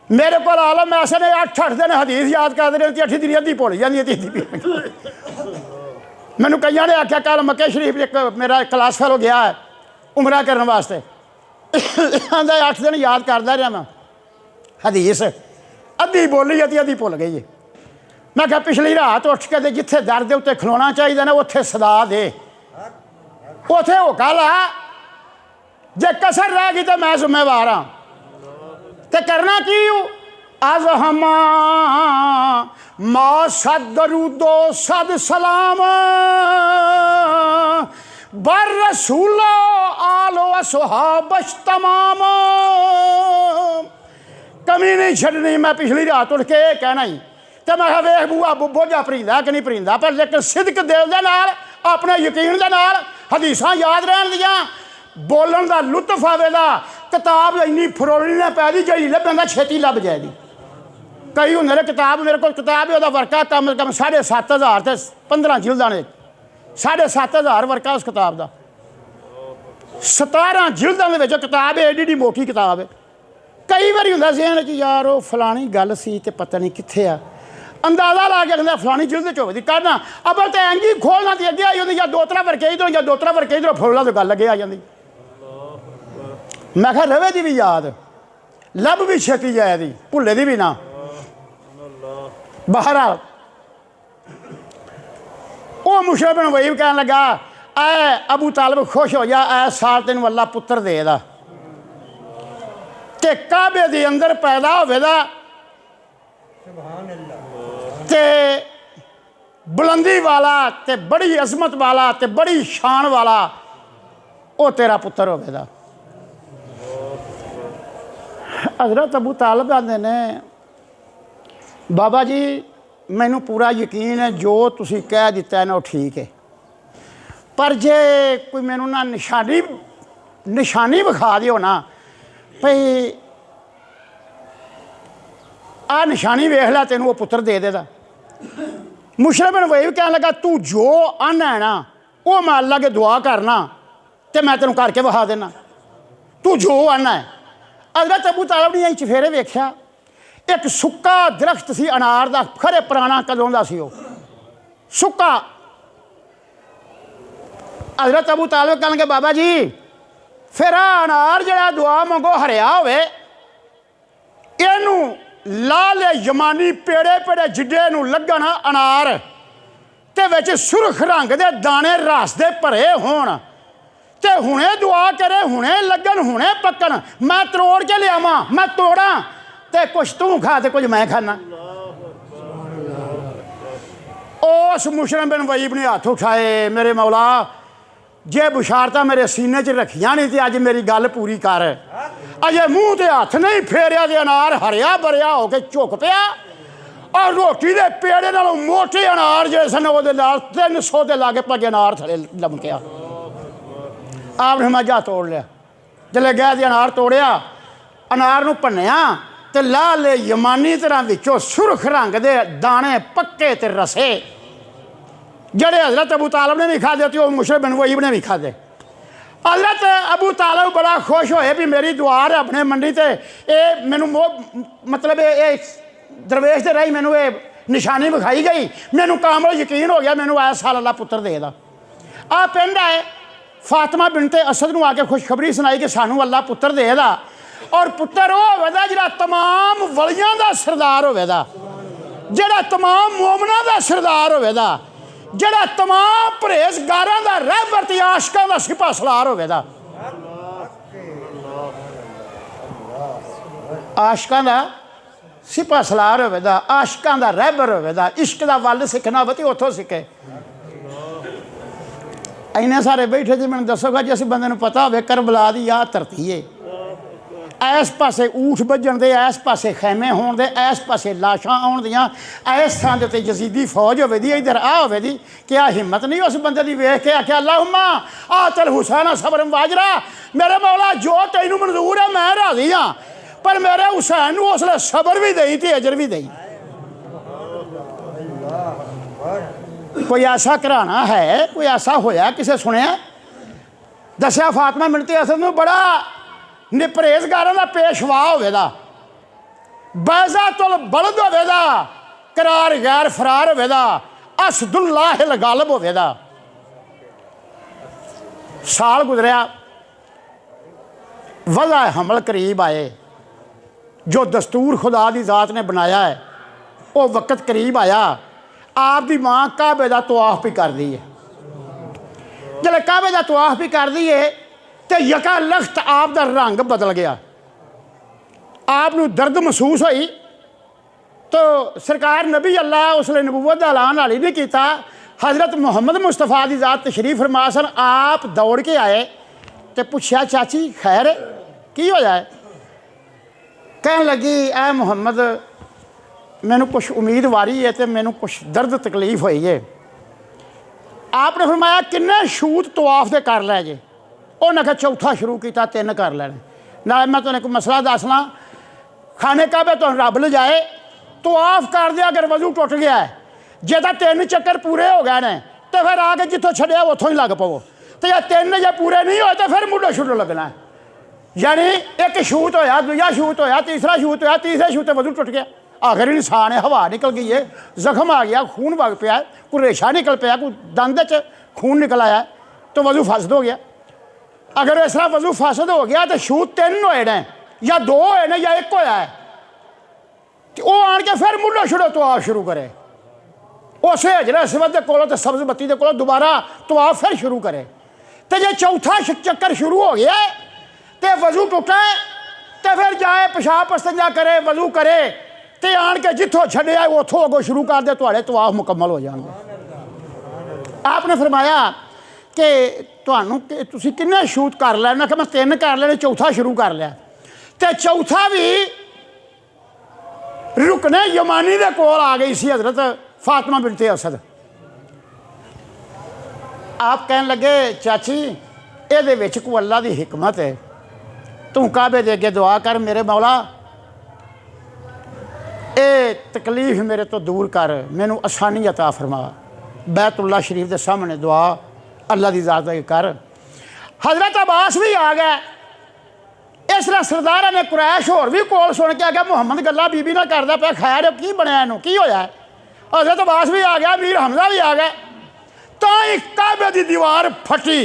मेरे को आलम ऐसे ने 8-8 दिन हदीस याद करते रहे, 8 दिन अद्धी भुल जाती है। मैनू कई ने आख्या कल मक्के शरीफ एक मेरा क्लास फेलो गया है उमरा करने वास्ते, आंदा 8 दिन याद करता रहा मैं हदीस, अद्धी बोली जाती अद्धी भुल गई है। मैं क्या पिछली रात उठ के जिथे दर के उत्ते खलोना चाहिए ना उत्थे सदा दे, उथे होका ला, जे कसर रह गई तो मैं जिम्मेवार हाँ। ते करना की आज हमा मा सद दरूदो सद सलाम बर रसूलो आलो सुहाबश तमाम, कमी नहीं छड़नी। मैं पिछली रात उठ के कहना ही तो मैं वेख बूआ बोझा भरींदा कि नहीं भरींदा, पर लेकिन सिदक दिल दे नाल, अपने यकीन दे नाल, हदीसां याद रहन दियां, बोलन का लुत्फ आवेगा। किताब इन्नी फरोली ना पै दी जी लभेंदा छेती लभ जाएगी। कई होंगे ने किताब, मेरे को किताब है वर्का कम से कम 7,500 तो 15 जिल्दां ने, 7,500 वर्का उस किताब का, 17 जिल्दां दे विच किताब है, एडी एडी मोटी किताब है। कई बार होंदा ज़हन च यार वो फलानी गल सी ते पता नहीं कित्थे आ, अंदाजा ला के कहता फलानी जिल्द च होवे दी करना, अबल तो एंज ही खोलना तो अगे आई जाती, या 2-3 वर्के इधरों या 2-3 वर्के इधरों फुल्ला तो गल अगे आ जाती। मैं क्या रवे दी भी याद, लब भी छेती जाए दी, भुले दी भी ना। बहरहाल वो मुशरफ बिन वहीब कहन लगा ऐ अबू तालिब खुश हो जा, ऐ साल तेन अल्लाह पुत्र देगा। ते काबे दे अंदर पैदा होवेगा ते बुलंदी वाला ते बड़ी अजमत वाला ते बड़ी शान वाला वो तेरा पुत्र होवेगा। हज़रत अबू तालिब आंदे ने बाबा जी मैनू पूरा यकीन है जो तुसी कह दिता है ना वो ठीक है, पर जे कोई मैनू ना निशानी विखा दिओ ना भई आ निशानी वेख लै तेनू वो पुत्र दे देगा। मुशरफ बिन वहीब कहने लगा तू जो आना है ना वो मैं अल्लाह के दुआ करना तो मैं तेन करके विखा देना, तू जो आना है। हज़रत अबू तालिब ने चफेरे वेख्या एक सुक्का दरख्त सी अनार का, खरे पुराना कदों का सी वो सुक्का। हज़रत अबू तालिब कहने लगे बाबा जी फिर अनार जरा दुआ मंगो हरिया होवे इनू लाल यमानी पेड़े पेड़े जिड्डे नू लगन अनार ते विच सुरख रंग दे दाने रस दे भरे होण ते हुणे दुआ करे, हुणे लगन, हुणे पक्कन, मैं त्रोड़ के लियावां, मैं तोड़ा ते कुछ तू खा ते कुछ मैं खाना। उस मुशरफ बिन वहीब ने हाथ उठाए, मेरे मौला जे बुशारतां मेरे सीने च रखियां नहीं तो अज मेरी गल पूरी कर। अजे मूँह ते हथ नहीं फेरिया ते अनार हरिया भरिया हो के झुक पिया और रोटी दे पेड़े नालों मोटे अनार जे सन वो 300 के लागे भगे अनार थले लमकिया। आपने मजा तोड़ लिया, जल्ले गए ते अनार तोड़िया, अनार नूं भन्निया ते लाल यमानी तरह विचों सुरख रंग दे दाने पक्के ते रसे जड़े हज़रत अबू तालिब ने भी खाधे थे, मुशरफ बिन वहीब ने भी खाधे। हज़रत अबू तालिब बड़ा खुश होए भी मेरी दुआ रब ने मंडी ते ये मैनू मतलब ये दरवेश दे राही मैनू ये निशानी विखाई गई, मैनू कामल यकीन हो गया, मैनू आया साल अल्लाह पुत्र देगा। आ पिंड आए फातिमा बिनते असद नूं आके खुशखबरी सुनाई कि सानू अल्लाह पुत्र देगा और पुत्र वो होवेगा जिहड़ा तमाम वलियां दा सरदार होवेगा, जिहड़ा तमाम मोमनां दा सरदार होवेगा, जिहड़ा तमाम परहेजगारां दा रहबर ते आशिकां दा सिपा सलार होवेगा। आशिकां दा सिपा सलार होवेगा, आशिकां दा रहबर होवेगा। इश्क दा वल सिखना होवे ते उत्थों सिखे। इन्ने सारे बैठे जी मैंने दसोगा जिस बंदे नूं पता होवे करबला दी आ धरती है, इस पासे ऊठ बजन दे, इस पासे खैमे होण दे, इस पासे लाशां आउण दियां, इस थां दे उत्ते यजीदी फौज होवे दी, इधर आ होवे दी। क्या हिम्मत नहीं उस बंदे दी वेख के आख्या अल्लाहुम्मा आतल हुसैन सबरम वाजरा, मेरे मौला जो तैनूं मंजूर है मैं राजी हाँ, पर मेरे हुसैन नूं उसले सबर भी देई ते अजर भी देई। कोई ऐसा घराना है, कोई ऐसा होया किसे सुनिया? दस्या फातिमा बिनते असद नूं बड़ा निपरहेजगारां दा पेशवा होवेगा, बैज़ातुल बलद होवेगा, करार गैर फरार होवेगा, असदुल्लाहिल गालिब होवेगा। साल गुजरिया, वज़ा हमल करीब आए, जो दस्तूर खुदा दी ज़ात ने बनाया है वो वक़्त करीब आया। आप दी माँ काबे दा तवाफ भी कर दी है, जब काबे दा तवाफ भी कर दी है तो यका लख्त आप दा रंग बदल गया। आप नूं दर्द महसूस हुई तो सरकार नबी अल्लाह उसने नबूवत दा ऐलान हाली नहीं किया। हज़रत मुहम्मद मुस्तफ़ा दी ज़ात तशरीफ फरमा सन, आप दौड़ के आए तो पूछा चाची खैर की होया है? कहन लगी ऐ मुहम्मद मैनू कुछ उम्मीदवारी है तो मैनू कुछ दर्द तकलीफ हुई है। आपने फरमाया किन्ने शूत तवाफ दे कर लै जे? उन्हें कहा चौथा शुरू किया, 3 कर लैने। ना मैं तुम एक मसला दसना, खाने काबे तो रब ले जाए तवाफ कर दिया, अगर वजू टुट गया है जे तो 3 चक्कर पूरे हो गए हैं तो फिर आके जितों छड़िया उतों ही लग पवो, तो या 3 जे पूरे नहीं होए तो फिर मुढ़ो शुरू लगना है। यानी एक शूत होया, दूजा शूत होया, तीसरा शूत होया, तीसरे शूत वजू टुट गया, आखिर इंसान है, हवा निकल गई है, जख्म आ गया, खून वग पिया, कोई रेशा निकल पिया, कोई दंद च खून निकल आया तो वजू फासद हो गया। अगर इस तरह वजू फासद हो गया तो शूत 3 होए ने या 2 होए ने या 1 होया है, तो वह आन के फिर मुढ़ो छुड़ो तो आप शुरू करे। उस हजर असवद के कोलों ते सब्ज़ बत्ती के कोलों दोबारा तवाफ फिर शुरू करे। तो जे चौथा चक्कर शुरू हो गया तो वजू टुटे तो फिर जाए पेशाब पस्तंजा करे, वजू करे तो आन के जिथों छड्डिया उथों अगों शुरू कर दे, तुहाडे तवाफ मुकम्मल हो जाएंगे। आपने फरमाया कि तुसीं किन्ने शूट कर लिया? मैं कहा मैं 3 कर लेने, चौथा शुरू कर लिया। तो चौथा भी रुकने यमानी दे कोल आ गई सी हज़रत फातिमा बिनते असद। आप कहन लगे चाची ये विच कोई अल्लाह की हिकमत है, तू काबे दे अगे दुआ कर, मेरे मौला ये तकलीफ मेरे तो दूर कर, मैनू आसानी अता फरमा। बैतुल्ला शरीफ के सामने दुआ अल्लाह की ज़ात कर। हज़रत अब्बास भी आ गए। इस तरह सरदारा ने कुरैश होर भी कोल सुन के आ गया, मुहम्मद गल्लां बीबी ना करदा पिया, खैर की बनया इनू, की होया? हज़रत अब्बास भी आ गया, मीर हमजा भी आ गए। तो काबे की दीवार फटी।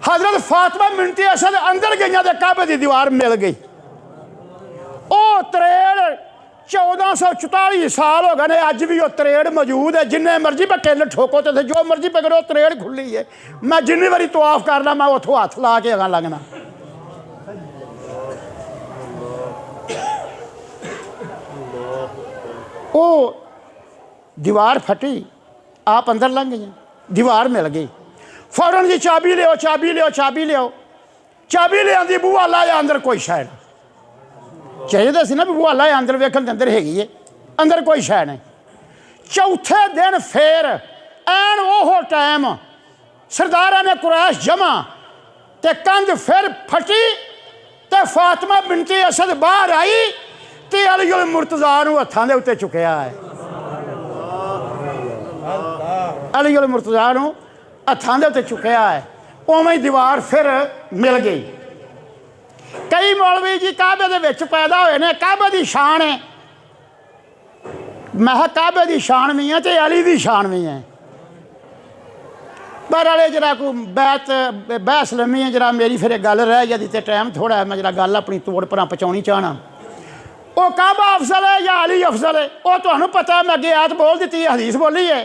हज़रत फातिमा बिनते असद अंदर गई तो काबे की दीवार मिल गई। वो तरेड़ 1444 साल हो गए, अज भी वो तरेड़ मौजूद है। जिन्ने मर्जी पर किल ठोको तो जो मर्जी पकड़ो, तरेड़ खुली है। मैं जिन्नी बारी तवाफ करना मैं उतों हथ ला के अगां लगना। वो दीवार फटी, आप अंदर लंघ गए, दीवार मिल गई। फौरन जी चाबी लियो, चाबी लियो, चाबी लियो। चाबी ले आंदी, बूहा लाया, अंदर कोई शै नहीं। चाहिए सी ना भी बूहा लाया अंदर, वेखन के अंदर हैगी है, अंदर कोई शै नहीं। चौथे दिन फिर ऐन ओहो टाइम सरदारा ने कुरैश जमा ते कंध फिर फटी ते फातिमा बिनते असद बाहर आई ते अली उल मुर्तज़ा नूं हत्थां दे उत्ते चुकिया है। अली उल मुर्तज़ा नूं हत्थां दे उत्ते चुकिया है। उवें ही दीवार फिर मिल गई। कई मौलवी जी काबे दे विच पैदा होए ने, काबे दी शान है। मैं काबे दी शान भी है तो अली दी शान भी है। बहरहाल जरा कोई बहस लम्मी है, जरा मेरी फिर गल रह जाती तो टाइम थोड़ा है, मैं जरा गल अपनी तोड़ पर पहुँचानी चाहना। वो काबा अफजल है या अली अफजल है, वो तो पता है। मैं अगे आयत बोल दी है, हदीस बोली है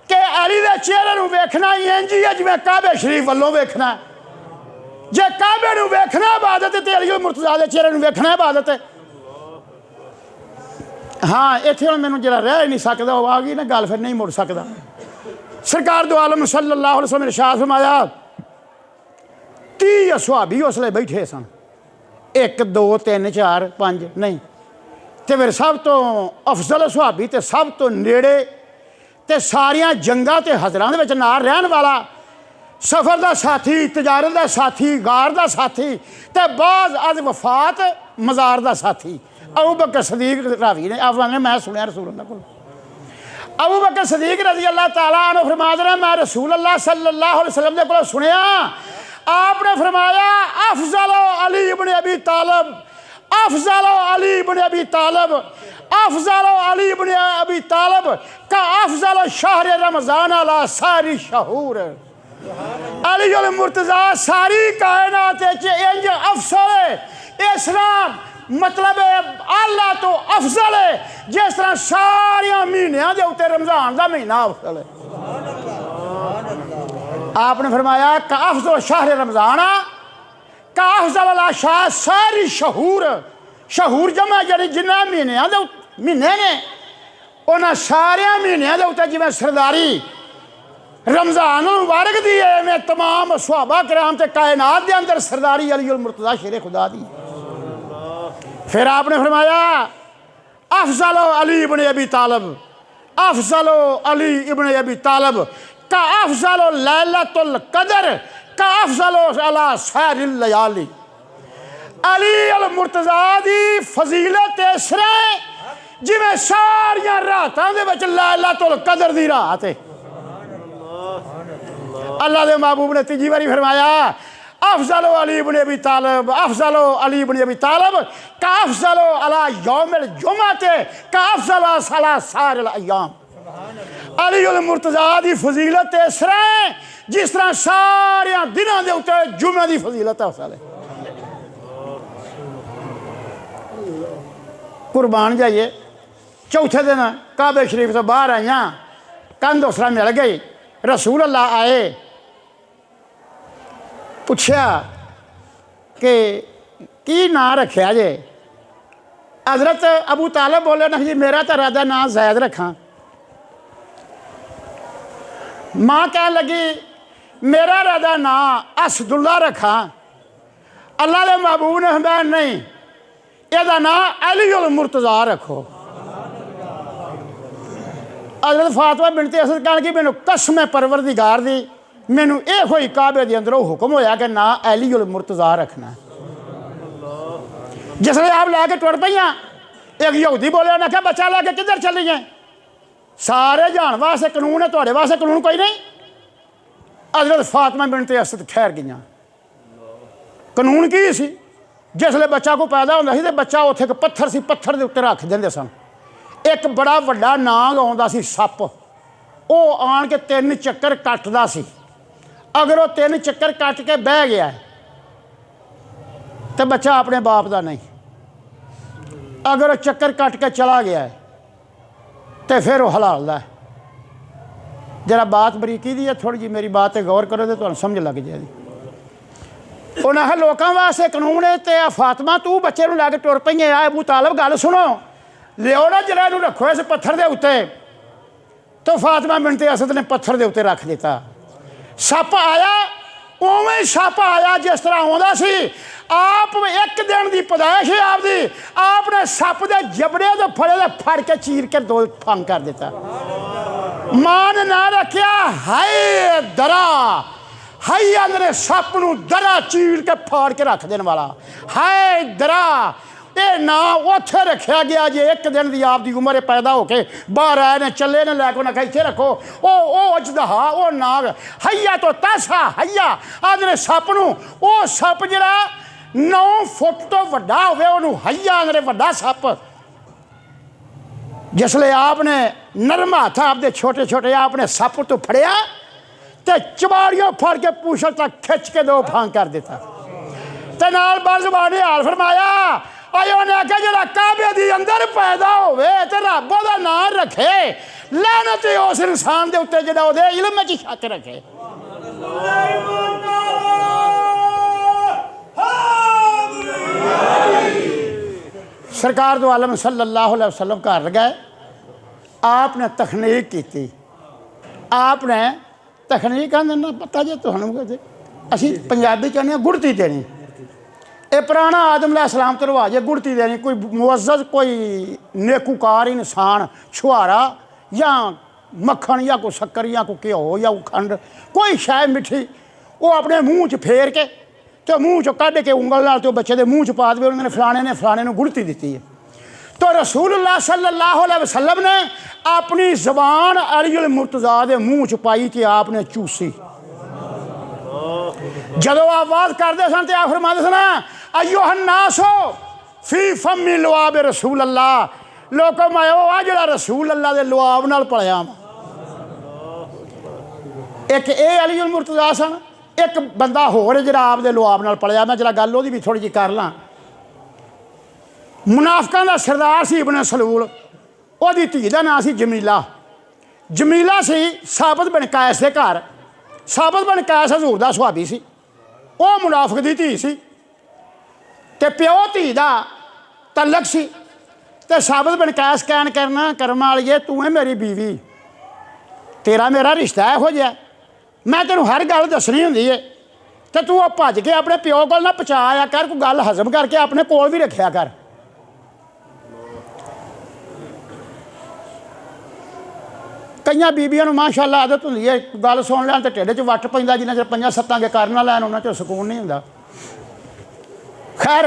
कि अली के चेहरे को वेखना इंज ही है जिवें काबे शरीफ वालों वेखना। जे काबे को वेखना इबादत है तो अली मुर्तज़ा के चेहरे को वेखना इबादत है। हाँ, इत्थे हुण मैनूं जरा रह नहीं सकदा, वो आ गई ना गल, फिर नहीं मुड़ सकदा। सरकार दो आलम सल्लल्लाहु अलैहि वसल्लम ने इरशाद फरमाया, 30 सुहाबी उसले बैठे सन, 1 2 3 4 5 नहीं, तो फिर सब तो अफजल सुहाबी तो सब तो नेड़े तो सारिया जंगां ते हज़रां दे विच नाल रहन वाला, सफ़र का साथी, तजारत का साथी, गार का साथी, तो बाज़ अज वफात मज़ार का साथी। अबू बकर सदीक रावी ने आपने मैं सुनिया रसूल अल्लाह को, अबू बकर सदीक रज़ी अल्लाह तआला अन्हु फरमाते हैं मैं रसूल अल्लाह सल्लल्लाहु अलैहि वसल्लम को सुनिया, आपने फरमाया अफज़ल अली इब्न अबी तालिब, अफज़ल अली इब्न अबी तालिब, अफज़ल अली इब्न अबी तालिब का अफज़ल शहर रमज़ान अला सारी शहूर। अली उल मुर्तज़ा सारी कायनात इंज अफसल है, इस तरह मतलब आला तो अफजल है जिस तरह सारिया महीनों के उत्ते रमज़ान का महीना अफजल है। आपने फरमाया का अफजल शहर रमज़ान का अफजल शाह सारी शहूर, शहूर जमा जी जिन्हें महीने ने उन्होंने सारिया महीनों के उत्ते जिवें सरदारी रमज़ान मुबारक दी है, मैं तमाम सुहाबा कराम ते कायनात के अंदर सरदारी अली उल मुर्तज़ा शेरे खुदा दी। फिर आपने फरमाया अफज़ल अली इब्न अबी तालिब, अफज़ल अली इब्न अबी तालिब का अफज़ल लैलतुल क़द्र का अफज़ल अला सारिल लयाली। अली उल मुर्तज़ा दी फजीलत इस तरह जिवें सारिया रातां दे विच लैलतुल क़द्र दी रात है। अल्लाह के महबूब ने तीजी बारी फरमाया अफज़ल अली इब्न अबी तालिब, अफज़ल अली इब्न अबी तालिब का अफज़ल अला यौमिल जुमअते का अफज़ल अला सारिल अय्याम। अली उल मुर्तज़ा दी फजीलत इस तरह जिस तरह सारिया दिनों के उत्ते जुमे की फजीलत अफज़ल है। कुर्बान जाइए चौथे दिन काबे शरीफ तो बाहर आईयां, कंध उसरा मिल गई, रसूल अल्लाह आए, पुछया कि की नां रखिया जे? हज़रत अबू तालिब बोले नहीं जी मेरा तो इरादा नां ज़ैद रखा। माँ कह लगी मेरा इरादा नां असदुल्ला रखा। अल्लाह के महबूब ने फरमाया नहीं, यदा नां अली उल मुर्तज़ा रखो। हज़रत फातिमा बिनत असद कह लगी मैनू कसम परवरदिगार दी, मैनू ये होई काबे के अंदरों हुक्म होया कि नां अली उल मुर्तज़ा रखना। जिसने आप लैके टुर पईयां, एक यहूदी बोलिया, उन्हें आख्या बच्चा लैके किधर चली गए? सारे जान वास्ते कानून है, तुहाडे वास्ते कानून कोई नहीं। हज़रत फातिमा बिनत असद ठहर गई। कानून की सी? जिसले बच्चा को पैदा होंदा सी ते बच्चा उत्थे एक पत्थर सी, पत्थर के उत्ते रख देंदे सन। एक बड़ा वड्डा नाग आउंदा सी सप, वो आण के 3 चक्कर कट्टदा सी। अगर वो 3 चक्कर कट के बह गया तो बच्चा अपने बाप का नहीं, अगर वो चक्कर कट के चला गया है तो फिर वो हलाल है। जरा बात बरीकी दी है थोड़ी जी, मेरी बात पर गौर करो तो तुहानूं समझ लग जाएगी। उन्हें लोगों वास्ते कानून है तो फातिमा तू बच्चे नूं लैके टुर पई है। अबू तालिब गल सुनो, लियो ना जरा इहनूं रखो इस पत्थर के उत्ते। तो फातिमा बिनत असद ने पत्थर के उत्ते रख दिता। सप आया, उवें सप आया जिस तरह आउंदा सी। आप एक दिन की पैदाइश है आपकी, आपने सप के जबड़े तो फड़े तो फड़ के चीर के 2 फंग कर दिता। मां ने ना रखिया हाय दरा, हाई आंदे सप नूं दरा चीर के फाड़ के रख देने वाला, हाय दरा। ये ना उत्थे रखा गया जे एक दिन की आपकी उम्र पैदा होके बाहर आए ने, चले ने लैके उन्हें इत्थे रखो। ओ अजदहा, ओ नाग, हैया तो तासा हैया आंदे सप नूं। ओ सप जिहड़ा 9 फुट तो वड्डा होवे उहनूं हैया आंदे, वड्डा सप। जिसले आपने नरम हाथ आपदे छोटे छोटे आपने सप तो फड़िया तो चबाड़ियों फड़ के पूछल तक खिंच के 2 फांग कर दिता। ते नाल बाज़ुबान ने हाल फरमाया, अयो ने आख्या जरा काबे दी अंदर पैदा होवे ते रब दा नाम रखे, लानत उस इंसान दे उत्ते जिहड़ा ओहदे इल्म च शक रखे। सरकार दो आलम सल्लल्लाहु अलैहि वसल्लम घर गए, आपने तकनीक की। आपने तकनीक आंदे ना पता जे तुहानूं असीं पंजाबी कहने गुड़ती देनी। ये पुराना आदम अलैहिस्सलाम तो रिवाज है गुड़ती देनी। कोई मुअज़्ज़ज़ कोई नेकूकार इंसान छुहारा या मक्खन या कोई शक्कर या कोई घ्यो या कोई खंड कोई शै मिठी वो अपने मूँह च फेर के तो मूँह चो कढ़ के उंगल नाल तो बच्चे के मूँह च पा दे, उन्होंने फलाने नूं गुड़ती दी है। तो रसूलुल्लाह सल्लल्लाहु अलैहि वसल्लम ने अपनी ज़बान अली उल मुर्तज़ा दे मूँह च पाई तो आपने चूसी। जदों आवाज़ करते सन तो आप फरमाते सन अय्युहन्नासो फी फम्मी लुआब रसूल अल्लाह, लोगों मैं वो आ जिहड़ा रसूल अल्लाह के लुआब नाल पलिया। एक ये अली उल मुर्तज़ा सन, एक बंदा होर जिहड़ा आप दे लुआब नाल पलिया। मैं जरा गल ओहदी भी थोड़ी जी कर ला। मुनाफिकां दा सरदार सी इब्न सलूल, ओहदी धी दा नाम सी जमीला। जमीला सी साबित बिन कैस दे घर। साबित बिन कैस हजूर दा सुहाबी सी, वह मुनाफिक दी धी सी ते प्यो धी दा तलक सी। ते साबित बिन कैस कहन करना कर्म वालिए तू है मेरी बीवी, तेरा मेरा रिश्ता इहो जिहा, मैं तेनों हर गल दसनी हुंदी है ते तू भज के अपने प्यो कोल ना पहुँचा आया कर, कोई गल हजम करके अपने कोल भी रखिया कर। कई बीबियों को माशाअल्लाह आदत होंदी है गल सुन लैन तो ढिड च वट पैंदा, जिन्ना चर 5-7 के कर ना लैन उन्ना चर सुकून नहीं होंदा। खैर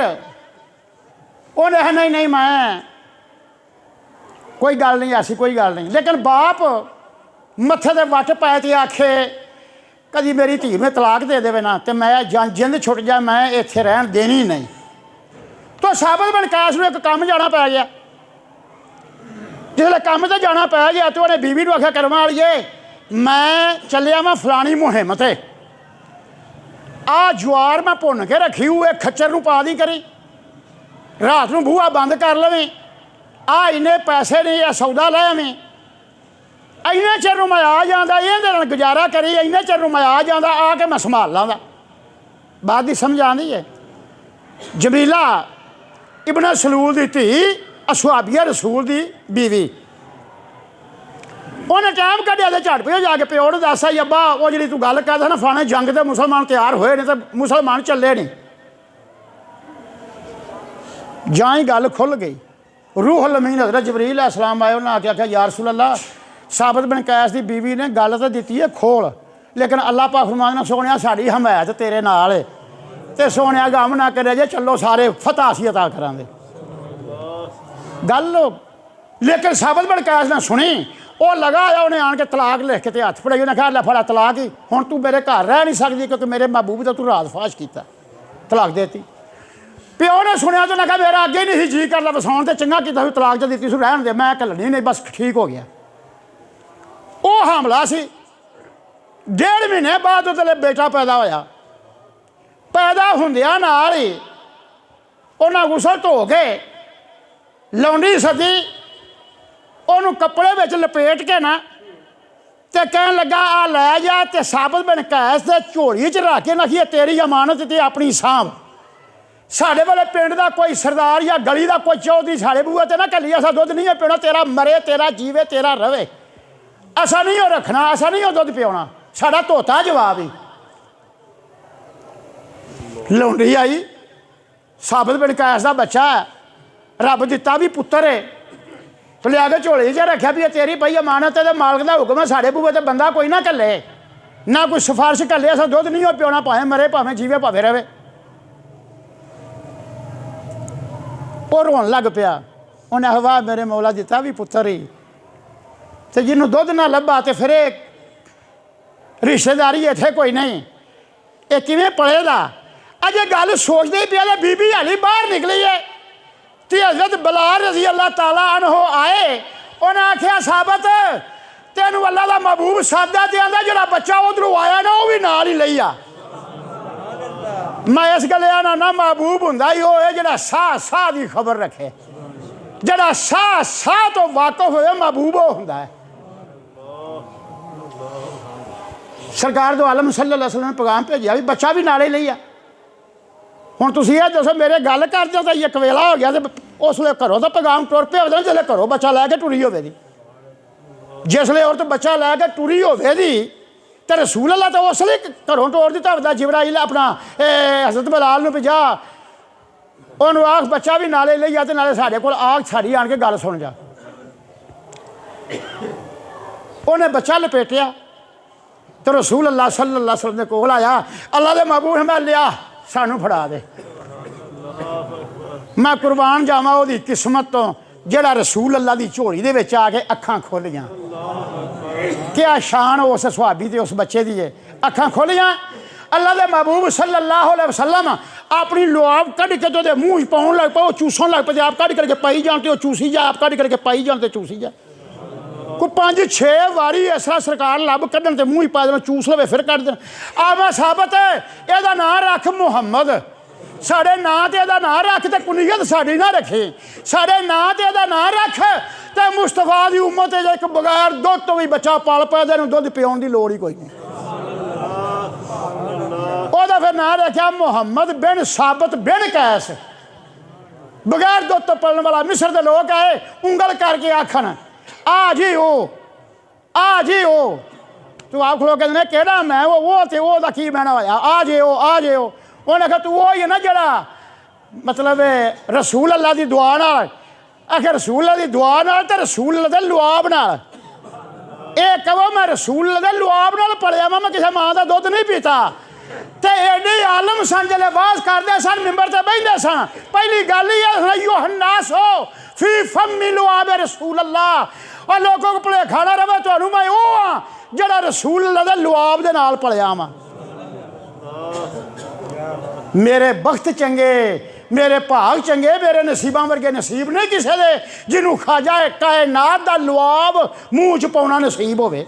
उन्हें नहीं नहीं मैं कोई गल नहीं, ऐसी कोई गल नहीं। लेकिन बाप मत्थे ते वट पाए तो आखे कभी मेरी धी में तलाक दे देवे ना तो मैं जिंद छुट जा, मैं इत्थे रहन देनी ही नहीं। तो साबित बिन कैस नूं एक काम जाना पै गया। जिसले काम तो जाना पै गया तो उन्हें बीवी को आख्या कर्म वालिए मैं चलिया मैं फलानी मुहिम ते आ ज्वार मैं भुन के रखी हुए खच्चर नूं पा दी करी, रात नूं बूहा बंद कर लवें, आ इन्ने पैसे नहीं, आ सौदा लै मैं, इन्ने चिर नूं मैं आ जांदा, इहदे नाल गुजारा करी, इन्ने चिर नूं मैं आ जांदा, आके मैं संभाल लांदा। बात दी समझ आंदी है। जमीला इब्न सलूल दी धी, असहाबिया रसूल दी बीवी, उन्हें टाइम कड्ढिया तो झट पे जाके प्यो नूं दस आई, अब्बा वो जी तू गल करदा ना फलाने जंग ते मुसलमान तैयार होए ने, तो मुसलमान चले नहीं। जां ही गल खुल गई। रूहुल अमीन हज़रत जबरील अलैहिस्सलाम आए, उन्हें आके आख्या या रसूल अल्लाह, साबित बिन कैस की बीवी ने गल तो दी है खोल, लेकिन अल्लाह पाक फरमांदे ने सोहणिया साडी हमायत तेरे नाल है, ते सोहणिया गम ना करे जे, चलो सारे फतह असीं अता करांगे। गल लेकिन साबित बिन कैस ने सुनी, वो लगा आया, उन्हें आन के तलाक लिख के ते हत्थ फड़ाई, उन्हें कहा लै फड़ा तलाक ही, हुण तू मेरे घर रह नहीं सकती क्योंकि मेरे महबूब तो तू राज फाश किया, तलाक देती। प्यो ने सुनिया तो उन्हें कहा मेरा अगे नहीं जी करदा वसाउण, ते चंगा कीता तलाक तो दी, रहन दे, मैं घल्लनी नहीं, बस ठीक हो गया। वो हमला सी। 1.5 महीने बाद उसले बेटा पैदा होया। पैदा हुंदियां नाल ही उन्हें गुसल धो के लौंडी सदी, उन्होंने कपड़े में लपेट के ना ते कहन लगा आ लै जा, ते साबित बिन कैस दे झोली च रख के नखिए तेरी अमानत ते अपनी सांभ। साढ़े वाले पिंड का कोई सरदार या गली का कोई चौधरी साढ़े बूहे ते ना कली, असा दुध नहीं पीना, तेरा मरे तेरा जीवे तेरा रवे, असा नहीं रखना, असा नहीं दुध पियाना, साड़ा धोता जवाब ही। लौंडी आई, साबित बिन कैस का बच्चा है, रब दिता भी पुत्तर है, तो लिया के झोली च रखा भी तेरी पई अमानत है, मालक का हुक्म है, साढ़े बूहे तो बंदा कोई ना कले, ना कोई सिफारिश कले, असा दुध नहीं पियाना, भावें मरे भावें जीवे भावें रवे। वो रोन लग पिया, उन्हें हवा मेरे मौला दिता भी पुत्तर ही, तो जिन्हों दुध ना लभा तो फिर रिश्तेदारी इत्थे कोई नहीं, ये किवें पलेगा। अजे गल सोचते ही पिया, बीबी हाली बाहर निकली है, तो हज़रत बिलाल रज़ी अल्लाह ताला अन्हो आए, उन्हें आख्या साबित तेनू अल्लाह का महबूब सादा, ते आंदा जिहड़ा बच्चा उधरों आया ना वो भी नाल ही लई आ। मैं इस गल आना ना महबूब हुंदा ही वो है जिहड़ा साह साह की खबर रखे, जिहड़ा साह साह तो वाकफ होए महबूब वो हुंदा है। सरकार दो आलम सल्लल्लाहु अलैहि वसल्लम ने पैगाम भेजा भी बच्चा भी नाले लई आ। हुण तुसीं ये दसो मेरे गल करदे तो एक वेला हो गया, तो उस वे घरों तो पैगाम टुर पे होवे, जिसले घरों बच्चा लैके टुरी होवे दी, जिसले औरत बच्चा लैके टुरी होवे दी, तो रसूल अल्लाह तो उसले घरों टोर दिता होता, जिबराइल अपना हज़रत बिलाल नूं भेजा, उन्होंने आख बच्चा भी नाले लई आ, ते नाले साडे कोल आख साड़ी आन के गल सुन जा। उन्हें बच्चा लपेटिया, तो रसूल अल्लाह सल्लल्लाहु अलैहि वसल्लम दे कोल आया, अल्लाह दे महबूब मैं लिया सानू फड़ा दे, मैं कुर्बान जावां ओदी किस्मत तो जेड़ा रसूल अल्लाह दी झोली दे विच आके अखां खोलियां। क्या शान उस सुहाबी ते उस बच्चे दी है, अखां खोलियां। अल्लाह दे महबूब सल्लल्लाहु अलैहि वसल्लम अपनी लुआब कढ़ के तो मूँह पाउन लग पाओ, चूसन लग पे, आप कढ़ करके पाई जान तो चूसी जा, आप कढ़ करके पाई जान तो चूसी जा। कोई 5-6 वारी इस तरह सरकार लभ कढ़न तो मूँह पा देना, चूस लवे फिर कढ़ देना। आवा साबित एदा नाम रख मुहम्मद, साढ़े नां ते एदा नाम रख, तो कुनीयत साड़ी ना रखे, साढ़े नां ते एदा नाम रख, तो मुस्तफा की उम्मत एक बगैर दुध तो भी बच्चा पल पाए, दुध पियाउण की लोड़ ही कोई नहीं। ओदा फिर नाम रखा मुहम्मद बिन साबित बिन कैस, बगैर दुध तो पलने वाला। मिस्र के लोग आए उंगल करके आखन आ जी ओ, आ जी ओ, तू आप खलो कहते केड़ा मैं वो तो वो की मैना होया, आ जे ओ, आ जे ओ। उन्हें आखा तू वो ही है ना जरा मतलब रसूल अल्लाह की दुआ नाल, आखिर रसूल अल्लाह की दुआ नाल ते रसूल अल्लाह दे लुआब नाल, ये कहो मैं रसूल अल्लाह दे लुआब नाल पलिया मैं किसी मां का दुध नहीं पीता। ते एडे आलम सन जले बाज करते सन, मिंबर ते बहिंदे सन, पहली गल ही यूहन्नास हो फी फम्मी लुआब रसूल अल्लाह, और लोगों को भुलेखा ना रवे तुहानू मैं वो हाँ जड़ा रसूल अल्लाह दे लुआब दे नाल पलिया वां। मेरे बख्त चंगे, मेरे भाग चंगे, मेरे नसीबां वर्गे नसीब नहीं किसी दे जिन्हों खाजा कायनात दा लुआब मूँह च पाउणा नसीब होवे।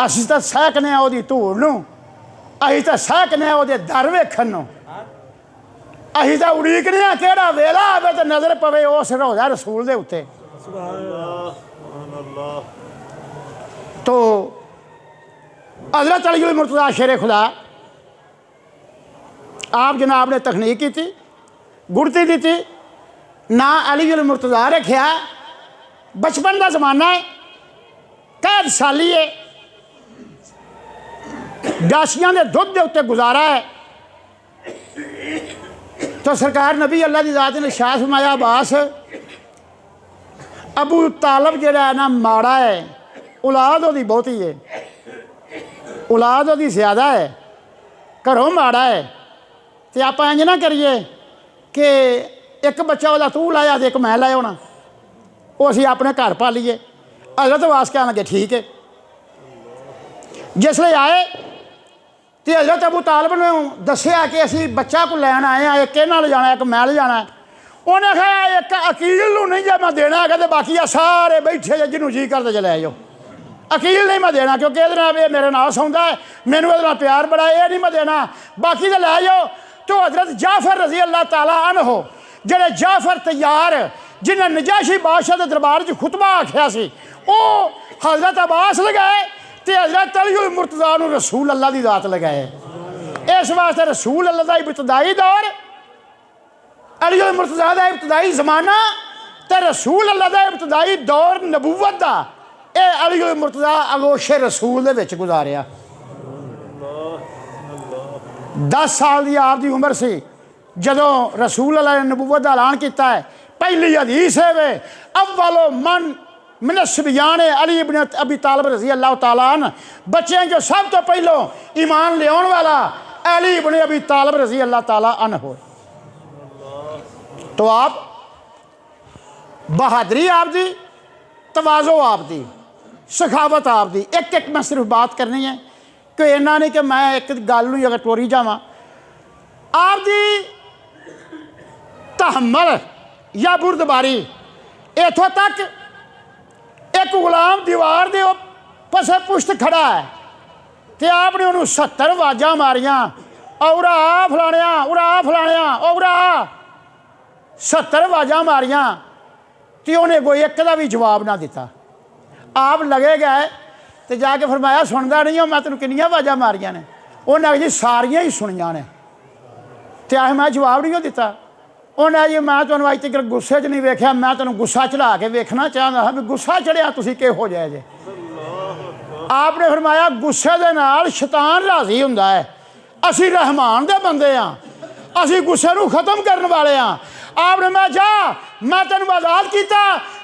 असीं तां सहकने ओहदी धूड़ नूं, असीं तां सहकने ओहदे दर वेखण नूं। असीं तो उड़ीकने आ किहड़ा वेला आवे तो नज़र पवे उस रोज़ा रसूल दे उत्ते। तो हज़रत अली मुर्तज़ा शेर खुदा आप जनाब ने तकनीक की थी, गुड़ती दी थी ना अली मुर्तज़ा रखिया। बचपन का जमाना है, कैद साली है, डाशियां के दुध के उत्ते गुजारा है। तो सरकार नबी अल्लाह की ज़ात ने शाह फरमाया अब्बास अबू तालब जिहड़ा है ना माड़ा है, औलाद उसकी बहुती है, औलाद उसकी ज़्यादा है, घरों माड़ा है। तो आप इंज ना करिए कि एक बच्चा वह तू लाया तो एक मैं लाया होना, वो असीं अपने घर पालीए। हज़रत अब्बास कहन लगे ठीक है। जिसले आए तो हज़रत अबू तालब ने दसिया कि असीं बच्चा को लैन आए हैं, एक इन्हां ले जाना एक मैं ले जाना है। उन्हें कहा एक अकील नूं नहीं जे मैं देना है तो बाकी आ सारे बैठे जे जिन्हों जी करते जे लै जाओ। अकील नहीं मैं देना क्योंकि ये मेरे नाल सौंदा है, मैनू ये प्यार बड़ा है, ये नहीं मैं देना, बाकी तो लै जाओ। तो हज़रत जाफर रज़ी अल्लाह तआला अन्हो जिहड़े जाफर तैयार जिन्हें नजाशी बादशाह के दरबार च खुतबा आख्या सी, वो हज़रत अब्बास लगाए तो हज़रत अली मुर्तज़ा नूं रसूल अल्लाह की ज़ात लगाए। इस वास्ते रसूल अल्लाह का इब्तदाई दौर, अली मुर्तज़ा का इब्तदाई जमाना तो रसूल अल्लाह का इब्तदाई दौर नबूवत का, यह अली मुर्तज़ा अगोशे रसूल दे विच गुजारिया। 10 साल की आपकी उम्र सी जदों रसूल अल्लाह ने नबूवत का ऐलान किया है। पहली हदीस है वे अव्वलो मन मिनस्बियान अली इब्न अबी तालिब रज़ी अल्लाह तआला अन्हु, बच्चों जो सब तो पहलों ईमान लियाउण वाला अली इब्न अबी तालिब रज़ी अल्लाह तआला अन्हु। तो आप बहादरी आपदी, तवाज़ो आपदी, सखावत आपदी, एक एक मैं सिर्फ बात करनी है कि इन्ना नहीं कि मैं एक गल नूं अगर टोरी जावां। आपदी तहम्मल या बुरदबारी इथों तक एक गुलाम दीवार के पसे पुश्त खड़ा है तो आपने उन्होंने 70 आवाज़ां मारियां, औरा फलाणिया उरा फलाणिया औरा 70 आवाज़ां मारियां तो उन्हें कोई एक का भी जवाब ना दिता। आप लगे गए तो जाके फरमाया सुनता नहीं हो, मैं तेन किनियां आवाज़ां मारियां ने? उन्हें जी सारियां ही सुनिया ने। तो आह मैं जवाब नहीं दिता। उन्हें जी मैं तुहानूं अज तक गुस्से च नहीं वेख्या, मैं तेन गुस्सा चढ़ा के वेखना चाहता हाँ भी गुस्सा चढ़िया तुसीं किहो जिहा जे। आपने फरमाया गुस्से दे नाल शैतान राजी हुंदा है, असीं रहमान दे बंदे हाँ, असीं गुस्से नूं खत्म करन वाले हाँ। आपने मैं जा मैं तेन आज़ाद किया,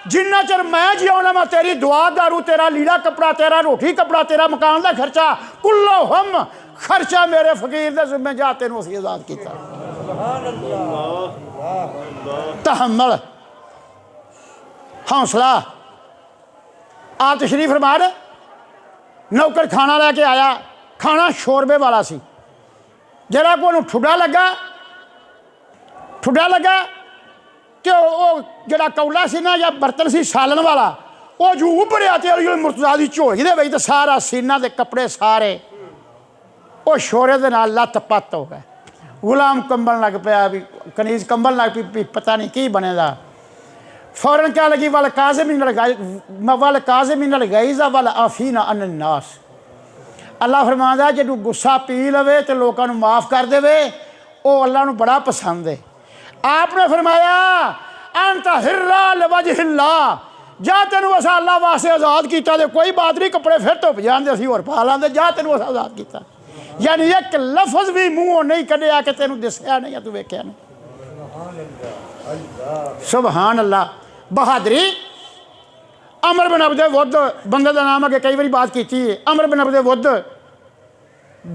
जिन्ना चर मैं जियाना मैं तेरी दुआ दारू, तेरा लीड़ा कपड़ा, तेरा रोटी कपड़ा, तेरा मकान का खर्चा कुल्लो हम खर्चा मेरे फकीर दे जिम्मे जा, तेन असीं आज़ाद किया। तहम्मल, हौसला। आप तशरीफ फरमा दे, नौकर खाना लैके आया, खाना शोरबे वाला सी, जरा को ठुडा लगा कि वो जरा कौला सी ना या बर्तन सी सालन वाला, वो जू उभरिया तो अली मुर्तज़ा की झोली दे विच तो सारा सीना के कपड़े सारे वो शोरे दे नाल लत्त पत्त हो गए। गुलाम कंबन लग पाया भी, कनीज कंबन लग पी, पता नहीं की बनेगा। फौरन क्या लगी वल काज़िमीन गैज़ा वल आफ़ीना अन नास। अल्लाह फरमांदा जो गुस्सा पी लवे तो लोगों माफ़ कर देवे, वो अल्लाह नूं बड़ा पसंद है। आपने फरमाया अंत हिर्रा लिवजहिल्लाह, जा तेनू असा अल्लाह वास्ते आज़ाद किया तो कोई बात नहीं, कपड़े फिर धुप जाते असीं होर पा लांदे, जा तेनू असा आज़ाद किया। यानी एक लफज भी मूँहों नहीं कढ़िया कि तेनू दस्सिया नहीं या तू वेख्या नहीं। सुभान अल्लाह। बहादरी। अमर बिन अब्दे वुद बंदे का नाम अगे कई बार बात की है। अमर बिन अब्दे वुद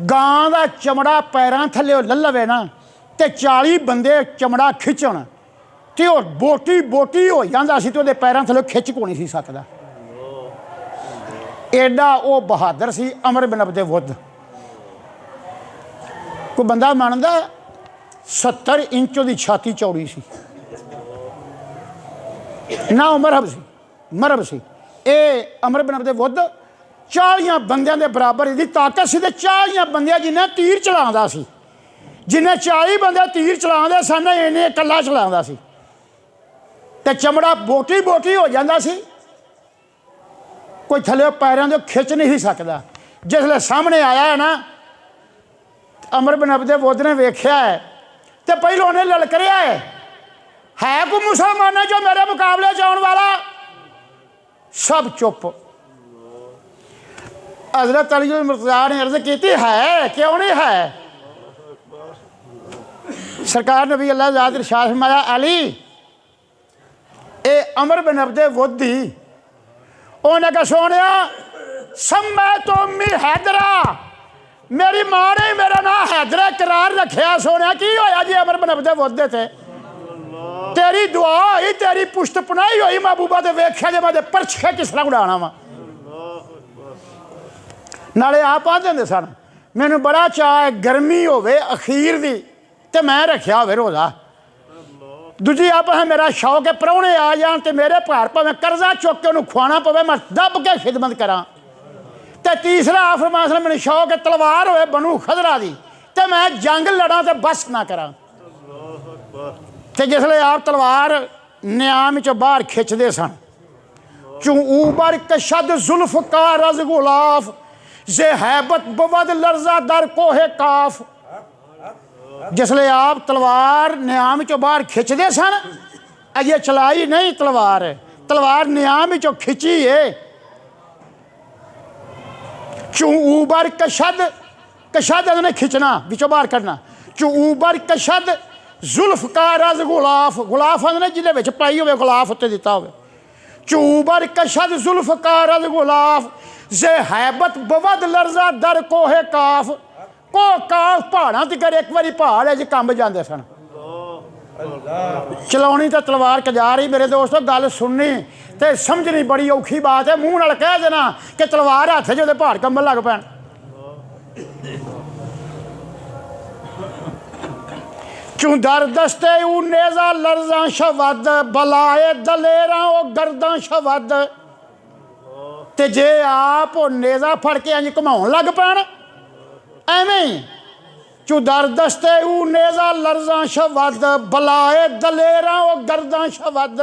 गां का चमड़ा पैरों थले ललवे ना तो 40 बंदे चमड़ा खिंचण तो बोटी बोटी हो जाता सी, तो पैरों थले खिंच को नहीं सी सकता। एडा वो बहादुर सी अमर बिन अब्दे वुद। कोई बंदा मानता 70 इंच की छाती चौड़ी सी, ना मरहब सी, मरहब सी। ये अमर बिन अब्दे वुद 40 बंदियां के बराबर इसकी ताकत सी, 40 बंदियां जिन्हें तीर चलाता सी। जिन्हें 40 बंदे तीर चलाते सन इन्हें इकला चलाता सी ते चमड़ा बोटी बोटी हो जाता सी, कोई थले पैरों तो खिंच नहीं सकता। जिसले सामने आया है ना अमर बिन अब्दे बुद्ध ने वेख्या है तो पहले उन्हें ललकरिया है कोई मुसलमान जो मेरे मुकाबले च आने वाला? सब चुप। हजरत अली मुर्तज़ा ने अर्ज़ की है, क्यों नहीं है? सरकार नबी अल्लाह ज़ात इरशाद फरमाया अली ए अमर बिन अब्दे बुद्ध ही। उन्हें कहा सोनिया सम्मै तो मी हैदरा, मेरी मां ने मेरा नाम हैदरा करार रखा। सोनिया की होया जी अमर बिन अब्दे बुद्ध थे? तेरी दुआ हुई, तेरी पुश्त पनाही हुई, महबूबा तो वेख्या जे मैं परछे किस तरह उड़ाना वा। नाले आप आते सन मैनू बड़ा चाह गर्मी होवे अखीर दी ते मैं रखिया होवे रोज़ा। दूजी आप है मेरा शौक है परौने आ जान तो मेरे घर भावें कर्जा चुक के उन्होंने खुआना पवे मैं दब के खिदमत करा। तो तीसरा आप फरमाया मैंने शौक है तलवार होवे बनू खदरा दी तो मैं जंग लड़ा तो बस ना करा। तो जिसले आप तलवार न्याम चो बाहर खिंचते सन चू ऊबर कशद जुल्फ का रज गुलाफ जे हैबत बवद लर्जा दर कोहे काफ। जिसले आप तलवार न्याम चो बाहर खिंचते सन अजे चलाई नहीं तलवार, तलवार न्याम चो खिंची है। चू ऊबर कशद, कशद ने खिंचना बिचों बाहर करना। चू ऊबर कशद जुल्फ का रज गुलाफ, गुलाफ ने जिन्हें बिच पाई हो गुलाफ उत्ते दिता हो। चूबर कशद जुल्फ का रज गुलाफ जे हैबत बवद लर्जा दर कोहे काफ। को काफ पहाड़ा तिकर एक बारी पहाड़ है जी कंब जाते सन। चलानी तो तलवार कजा रही मेरे दोस्तों, गल सुननी तो समझनी बड़ी औखी बात है। मूँह नाल कह देना कि तलवार हथ जो पहाड़ कंबन लग पैन। चू दर दस्ते ऊ नेजा लर्जा शवद बलाए दलेरा ओ गर्दा शवद। ते जे आप नेजा फड़ के इंज घुमाउण लग पैन एवें चू दर दस्ते ऊ नेजा लर्जा शवद बलाए दलेरा ओ गर्दा शवद।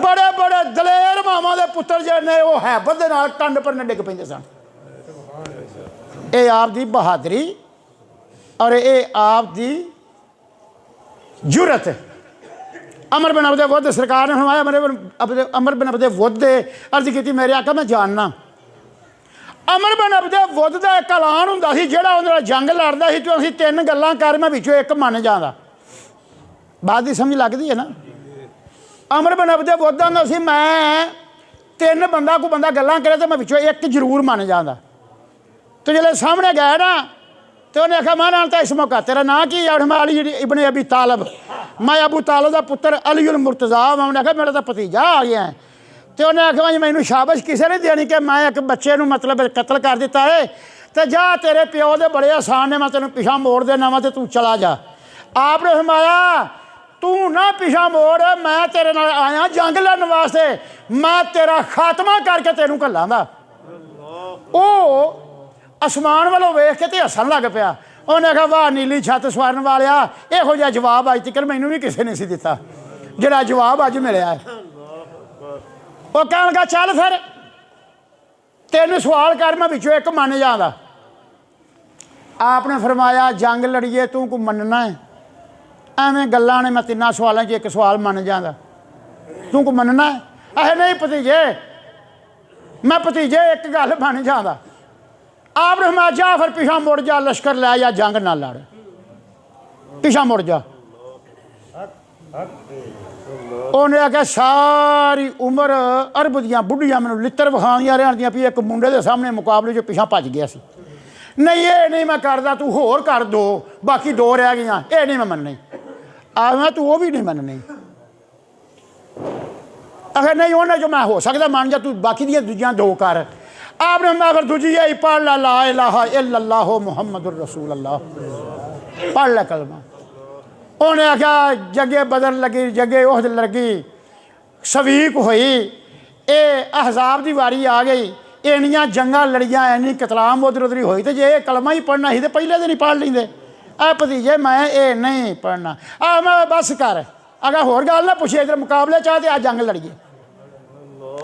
बड़े बड़े दलेर मामा दे पुत्र जिहड़े वो हैबत दे नाल टंड पर डिग पैंदे सन। ये आप दी बहादरी और ये आप दी जुरत। अमर बिन अब्दे बुद्ध सरकार ने फरमाया अमर बिन अब्दे बुद्ध अर्ज की मेरे आका मैं जानना। अमर बिन अब्दे बुद्ध का एक ऐलान होंदा सी जिहड़ा उहदे नाल जंग लड़दा सी तो असीं तीन गल्लां कर मैं विचों एक मन जांदा। बात दी समझ लगदी है ना। अमर बिन अब्दे बुद्ध आंदा सी मैं तीन बंदा कोई बंदा गल्लां करे तो मैं विचों एक जरूर मन जांदा। तो जिसले सामने गए ना तो उन्हें आखा मां तो इस मौका तेरा नाम की? मैं अली इबन अबी तालब, मैं अबू तालब का पुत्र अली उल मुर्तज़ा। उन्हें आखा मेरा तो भतीजा आ गया है। तो उन्हें आखा जी मैनू शाबाश किसी ने देनी कि मैं एक बच्चे नूं मतलब कतल कर दिता है तो जा तेरे प्यो दे बड़े आसान ने मैं तेन पिछा मोड़ देना वा तो तू चला जा। आपने फरमाया तू ना पिछा मोड़, मैं तेरे नाल आया जंग लड़न वास्ते, मैं तेरा खात्मा करके तेनू घल्लांगा। ओ आसमान वालों वेख के तो हसन लग पिया। उन्हें आखा वाह नीली छत सवारन वालिया, इहो जिहा जवाब अज तक मैनू भी किसी ने सी दिता जिहड़ा जवाब अज मिलिया है। वो कह लगा चल फिर तेन सवाल कर मैं विचों एक मन जांदा। आपने फरमाया जंग लड़िए तू को मनना है? एवें गल्लां ने मैं तिन्ना सवालों एक सवाल मन जांदा तू को मनना है? अहे नहीं भतीजे मैं भतीजे एक गल मन जांदा। आपने फरमाया जा फिर पिछा मुड़ जा, लश्कर लै जा, जंग ना लड़, पिछा मुड़ जा। उन्हें आख्या सारी उम्र अरब दियां बुढ़ियां मैनू लित्तर विखांदियां रहंदियां भी एक मुंडे के सामने मुकाबले जो पिछा भज गया सी। नहीं ये नहीं मैं करदा, तू होर कर दो, बाकी दो रह गई, ये नहीं मैं मननी। आखिर तू वो भी नहीं मननी। आखिर नहीं उन्हें जो मैं हो सकता मन जा, तू बाकी दियां दूजियां दो कर। आपने मैं फिर दूजी यही पढ़ ला इलाहा इल्लल्लाह मुहम्मदुर रसूलुल्लाह, पढ़ ला कलमा। उन्हें आख्या जगे बदल लगी, जगे उहद लगी, सवीक हुई, ये अहजाब की वारी आ गई, इन्नियां जंगा लड़ियां, इन्नी कतलाम उधर उधरी हुई। तो जे कलमा ही पढ़ना ही तो पहले दिन ही पढ़ लेंदे। आ भतीजे मैं ये नहीं पढ़ना, आ मैं बस कर, अगर होर गल ना पूछे इधर मुकाबले चाह तो आ जंग लड़िए।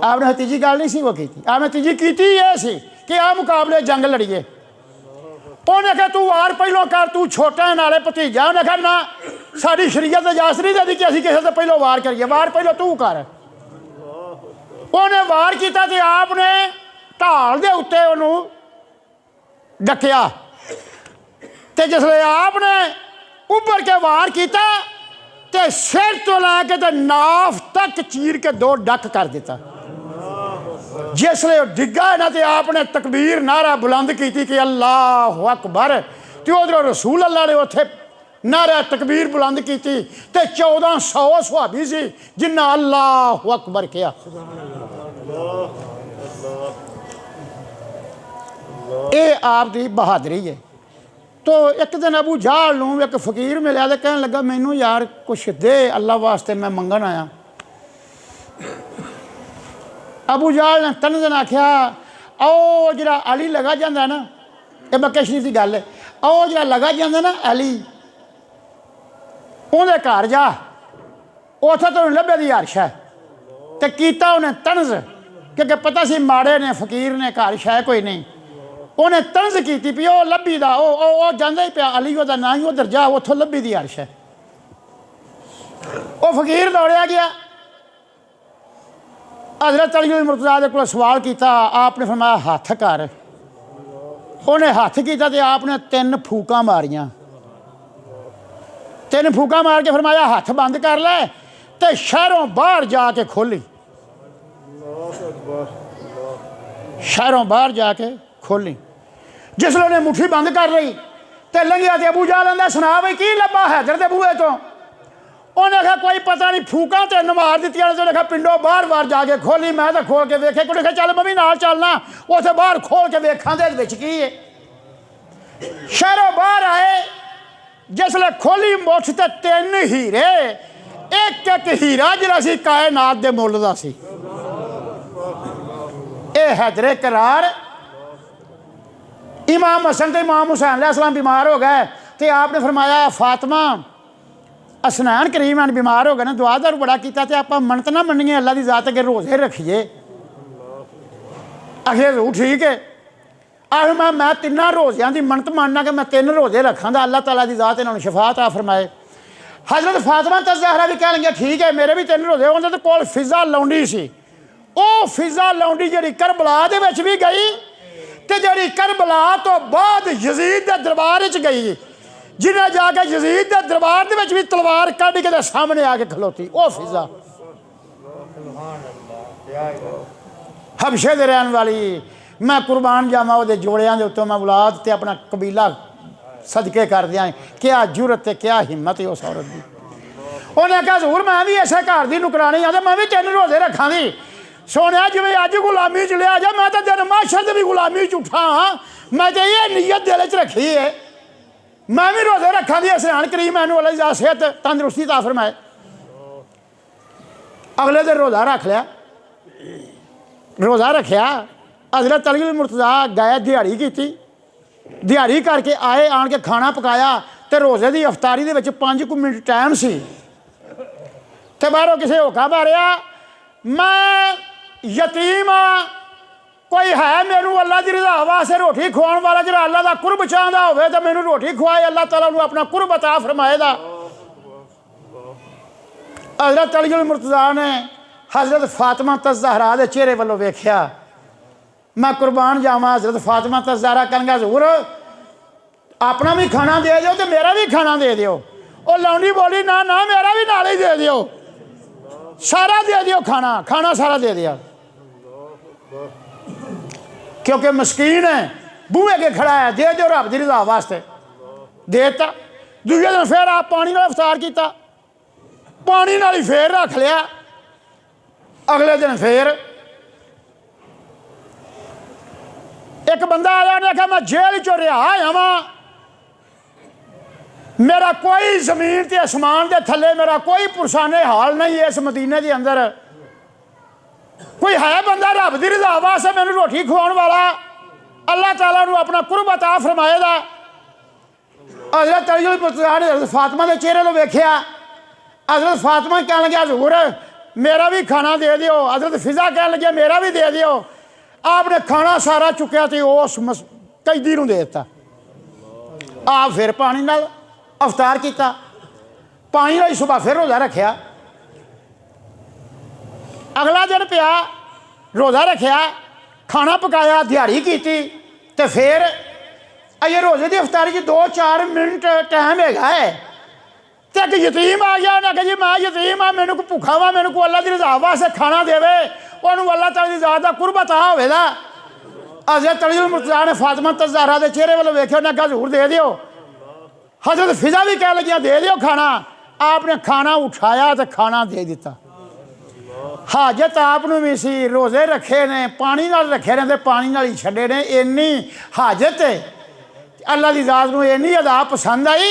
आपने तीजी गल नहीं सी वो की, आपने तीजी की ये सी कि आ मुकाबले जंग लड़िए। उन्हें आख्या तू वार पहलों कर, तू छोटा है नाले भतीजा। उन्हें आख्या ना साड़ी शरीयत इजाजत नहीं देती कि असीं किसी से पहलों वार करिए, वार पहलों तू कर। उन्हें वार किया तो आपने ढाल के उत्ते उन्होंने डकिया, तो जिसले आपने उभर के वार किया तो सिर तो लैके तो नाफ तक चीर के 2 डक कर दिता। जिसले डिग्गा ना तो आपने तकबीर नारा बुलंद की कि अल्लाह अकबर, तो उधरों रसूल अल्लाह ने उत्थे नारा तकबीर बुलंद की तो 1400 सुहाबी सी जिन्ना अल्लाह अकबर किया। ये आप दी बहादरी है। तो एक दिन अबू जहल नूं एक फकीर मिलिया तो कहने लगा मैनू यार कुछ दे अल्लाह वास्ते, मैं मंगन आया। अबू जहल ने 3 दिन आख्या ओ जरा अली लगा जाता ना, ये मक्के शरीफ की गल है, ओ जरा लगा जाता ना अली, उन्हें घर जा, उथे तो लभे दी अर्श है। तो किया उन्हें तंज, क्योंकि पता सी माड़े ने फकीर ने घर शह कोई नहीं। उन्हें तंज की भी वह लभी दा ओ जाता ही पाया अली वह ना ही उधर जा, उतों लभी दी अर्श है। वह फकीर दौड़िया गया, हज़रत अली मुर्तज़ा के को सवाल किया, आपने फरमाया हाथ कर। उन्हें हाथ किया तो आपने 3 फूका मारिया, 3 फूका मार के फरमाया हाथ बंद कर ले, तो शहरों बाहर जाके खोली, शहरों बाहर जाके खोली। जिसले उन्हें मुट्ठी बंद कर ली तो लंघिया तो अबू जहल आंदा सुना बई की लभा हैदर के बूहे तो। उन्हें आख्या कोई पता नहीं, फूका 3 मार दी। तो लिखा पिंडों बाहर बाहर जाके खोली, मैं तो खोल के वेखे। कोई लिखा चल मैं भी नाल चलना, उसे बाहर खोल के वेखा दे की है। शहरों बाहर आए, जिसले खोली मुठ तो 3 हीरे, एक हीरा जरा सी कायनात दे मुल दा सी। ये हैदरे करार इमाम हसन तो इमाम हुसैन अलैहिस्सलाम बीमार हो गए तो आपने फरमाया फातिमा असनैन करीम बीमार हो गए ना, दुआ दारू बड़ा किया तो आप मनत ना मन्निए, अल्लाह की जात अगे रोजे रखिए। आखिर जरूर ठीक है। आखिर मैं 3 रोज़ियां की मनत मानना कि मैं 3 रोजे रखा तो अल्लाह ताला की जात इन्होंने शफात आ फरमाए। हज़रत फातिमा तज़हरा भी कह लगे ठीक है मेरे भी 3 रोजे होंगे। तो कोल फिज़ा लौंडी सी, वो फिज़ा लौंडी जी करबला दे विच भी गई तो जी करबला तो बाद यजीद के दरबार गई, जिन्हें जाके यजीद के दरबार के भी तलवार कढ़ के सामने आके खलोती। वो फिज़ा हबशे दे रहने वाली, मैं कुरबान जावा वो जोड़िया के उत्तों मैं औलाद ते अपना कबीला सदके कर दिया। क्या जुरत है, क्या हिम्मत है उस औरत की। उन्हें कहा जरूर मैं भी इसे घर की नुकरानी आ, मैं भी 3 रोजे रखा दी। सोने जिमें अज गुलामी च लिया जा, मैं तो दिन माशर भी गुलामी च उठा हाँ, मैं तो ये नीयत दिल च रखी है, मैं भी रोजे रखा दी। हसन करीम मैनू अल्लाह सेहत तंदरुस्ती ता फरमाए। अगले दिन रोज़ा रख लिया, रोज़ा रखिया। हज़रत अली मुर्तज़ा गए, दिहाड़ी की, दिहाड़ी करके आए, आन के खाना पकाया तो रोज़े की अफतारी के 5 मिनट टाइम सी। तो बाहरों किसी होका मारिया, मैं यतीम हाँ, कोई है मैनू अल्लाह की रज़ा वास्ते रोटी खुआने वाला, जो अल्लाह का कुरब चाहता हो तो मैनू रोटी खुआए, अल्लाह ताला नू अपना कुरब अता फरमाएगा। हज़रत अली मुर्तज़ा ने हज़रत फातिमा तज़हरा के चेहरे वालों वेख्या, मैं कुरबान जावा। हज़रत फातिमा तज़हरा कहना जरूर अपना भी खाना दे दो तो मेरा भी खाना दे दियो। और लौंडी बोली ना ना मेरा भी नाल ही दे दियो, सारा दे दियो, खाना खाना सारा दे दिया। क्योंकि मस्कीन है, बूहे के खड़ा है, दे दो रब की रज़ा वास्ते, देता। दूसरे दिन फिर आप पानी नाल इफ्तार किया, पानी नाल ही फिर रख लिया। अगले दिन फिर एक बंदा आया, उन्हें कहा मैं जेल चो रिहा आया वां, मेरा कोई जमीन ते आसमान के थले मेरा कोई पुरसाने हाल नहीं है इस मदीने के अंदर, कोई है बंदा रब की रज़ा वास्ते मैनू रोटी खुआने वाला, अल्लाह ताला नू अपना कुरब अता फरमाएगा। हज़रत अली मुर्तज़ा ने हज़रत फातिमा के चेहरे को वेख्या। हज़रत फातिमा कह लगे हज़ूर मेरा भी खाना दे दियो। हज़रत फिज़ा कह लगे मेरा भी दे दियो। आपने खाना सारा चुकया तो उस कैदी नूं दे दिता। आप फिर पानी नाल अवतार किया, पानी नाल सुबह फिर रोज़ा रखिया। अगला दिन पिया रोज़ा रखिया, खाना पकाया, दिहाड़ी की तो फिर अजे रोज़े की अफतारी 2-4 मिनट टाइम है तो एक यतीम आ गया। उन्हें कहा जी मैं यतीम हाँ, मैनू को भुखा वा, मैनू को अल्लाह की रज़ा वास्ते खाना देवे, उन्होंने अल्लाह ताला की ज़ात का कुरबत आ होवेगा। हज़रत अली मुर्तज़ा ने फातिमा ज़हरा के चेहरे वालों वेख्या, उन्हें कहा हज़ूर दे दियो। हज़रत फिज़ा भी कह लगियाँ दे दियो खाना। आपने खाना उठाया तो खाना दे दिता। हाजत आपनू भी सी, रोज़े रखे ने, पानी नाल रखे ने, पानी नाल ही छड्डे ने। इन्नी हाजत अल्लाह की ज़ात नूं इन्नी अदा पसंद आई।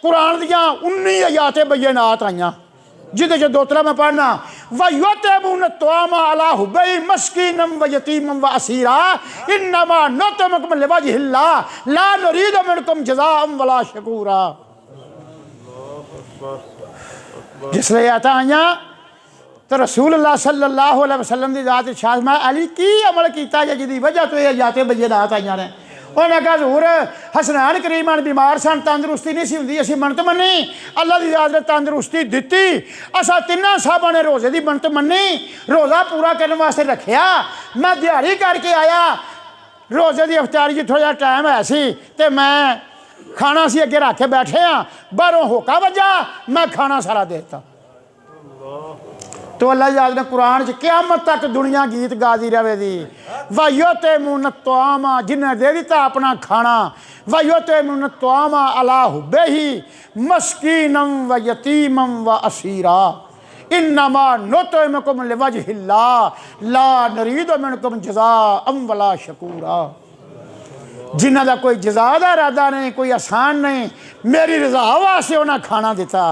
कुरान दियाँ 19 आयाते बय्यनात आईयां, जिहदे च 2-3 मैं पढ़ना। वयुतिमून अत्तआम अला हुब्बिही मस्कीनम व यतीमम व असीरा इन्नमा नुतिमुकुम लिवजहिल्लाह ला नुरीदु मिनकुम जज़ाअन वला शकूरा। जिसले आयतां आईयां तो रसूलुल्लाह सल्लल्लाहु अलैहि वसल्लम की ज़ात इरशाद मैं अली की अमल किया जिहदी वजह तो ये आयाते बय्यनात आईयां ने। उन्हें कहा हज़ूर हसनैन करीमान बीमार सन, तंदुरुस्ती नहीं सी हुंदी, असीं मनत मन्नी, अल्लाह की ज़ात ने तंदुरुस्ती दिती। असां तिन्नां साहबां ने रोज़े की मनत मन्नी, रोज़ा पूरा करने वास्ते रखिया। मैं दिहाड़ी करके आया, रोज़े की अफतारी जी थोड़ा टाइम है सी ते मैं खाना सी अगे रख के बैठे हाँ, बाहरों होका वजा, मैं खाना सारा देता। तो अल्लाह ज़ात ने कुरान च क़यामत तक दुनिया गीत गाती रहेगी। वयुतिमून अत्तआम जिन्हें दे दिता अपना खाना, वयुतिमून अत्तआम अला हुब्बिही मस्कीनम व यतीमम व असीरा इन्नमा नुतिमुकुम लिवजहिल्लाह ला नरीदु मिनकुम जज़ाअन वला शकूरा। जिन्हां दा कोई जज़ा दा इरादा नहीं, कोई आसान नहीं, मेरी रज़ा वास्ते उन्हें खाना दिता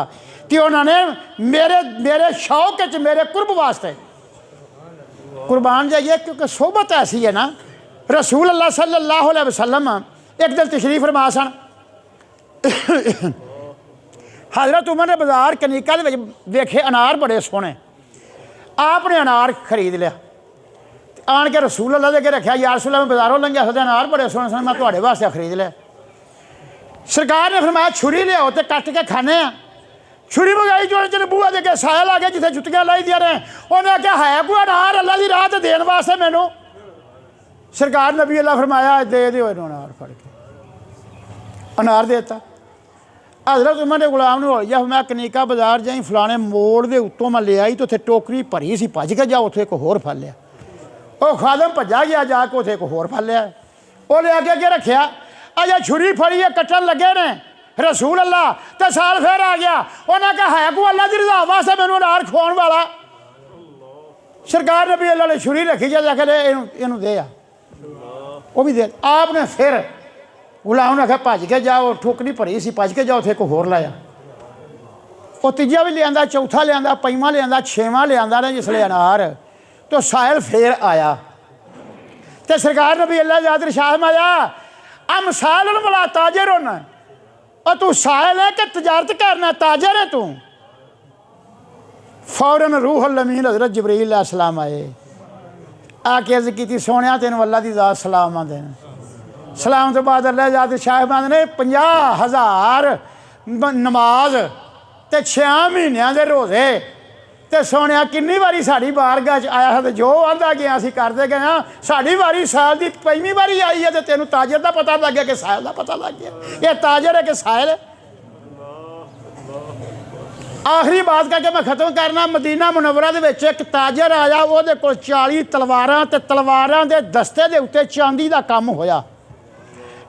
कि उन्होंने मेरे शौक च मेरे कुर्ब वास्ते कुर्बान जाइए। क्योंकि सोबत ऐसी है ना, रसूल अल्लाह सल्लल्लाहु अलैहि वसल्लम एक दिन तशरीफ फरमा सन। हज़रत उमर ने बाजार कनीका दे वेखे अनार बड़े सोहने, आपने अनार खरीद लिया, आन के रसूल अल्लाह दे अगे रखा। यार रसूल मैं बाजारों लंघिया सदे अनार बड़े सोहने सन, मैं तुहाडे वास्ते खरीद लिया। सरकार ने फरमाया छुरी लियाओ तो कट के खाने आ। छुरी मंगाई जो चल बूआ दे के सायल आ गया जिथे जुत्तियां लाई दिया ने। उन्हें क्या है कोई अनार अल्लाह की राह देने वास्ते मैनू। सरकार नबी अल्लाह फरमाया दे दिओ इन्हूं अनार, फड़ के अनार देता। हज़रत उमर ने गुलाम नूं होलिया मैं कनीका बाजार जाई फलाने मोड़ के उत्तों मैं ले आई तो उत्थे टोकरी भरी सी, भज के जाओ उत्थे एक होर फल लिया। वो खादम भजा गया जाके उत्थे एक होर फल लिया, वो ले अगे रखिया। अजा छुरी फड़ी है कट्टन लगे ने रसूल अल्लाह तो साल फिर आ गया। उन्हें कहा है को अल्लाह की रज़ा वास्ते मैनू अनार खवाउण वाला। सरकार नबी अल्लाह ने छुरी रखी जाके इनू दे आ, वो भी दे। आपने फिर गुलाम ने आखिया भज के जाओ, ठोकरी भरी सी, भज के जाओ, उत्थे एक होर लाया। वो तीजा भी लिया, चौथा लिया, पंजवां लिया, छेवां लिया ने जिसले अनार तो सायल फिर आया। तो सरकार नबी अल्लाह ज़ात इरशाद आया अम साइल वला ताजिर होना, और तू सायल है कि तजारत करना, ताजर है तू। फौरन रूहुल अमीन हज़रत जिब्रील अलैहिस्सलाम आए, आके अर्ज़ की सोने तेन अल्लाह की ज़ात सलाम आंदे ने। सलाम तो बाद अल्लाह ज़ात शाहबाद ने 50,000 नमाज ते 6 महीनों के रोज़े ते सोने किन्नी बारी साड़ी बारगाह च आया है, तो जो आंदा गया असीं करते गए हाँ। साड़ी बारी साल की 5वीं बारी आई है तो तेनों ताजर का पता लग गया कि सायल का पता लग गया। ये ताजर है कि सायल है। आखिरी बात करके मैं खत्म करना। मदीना मुनव्वरा दे विच एक ताजर आया, वो 40 तलवारां ते तलवारां दे दस्ते दे उत्ते चांदी का काम होया।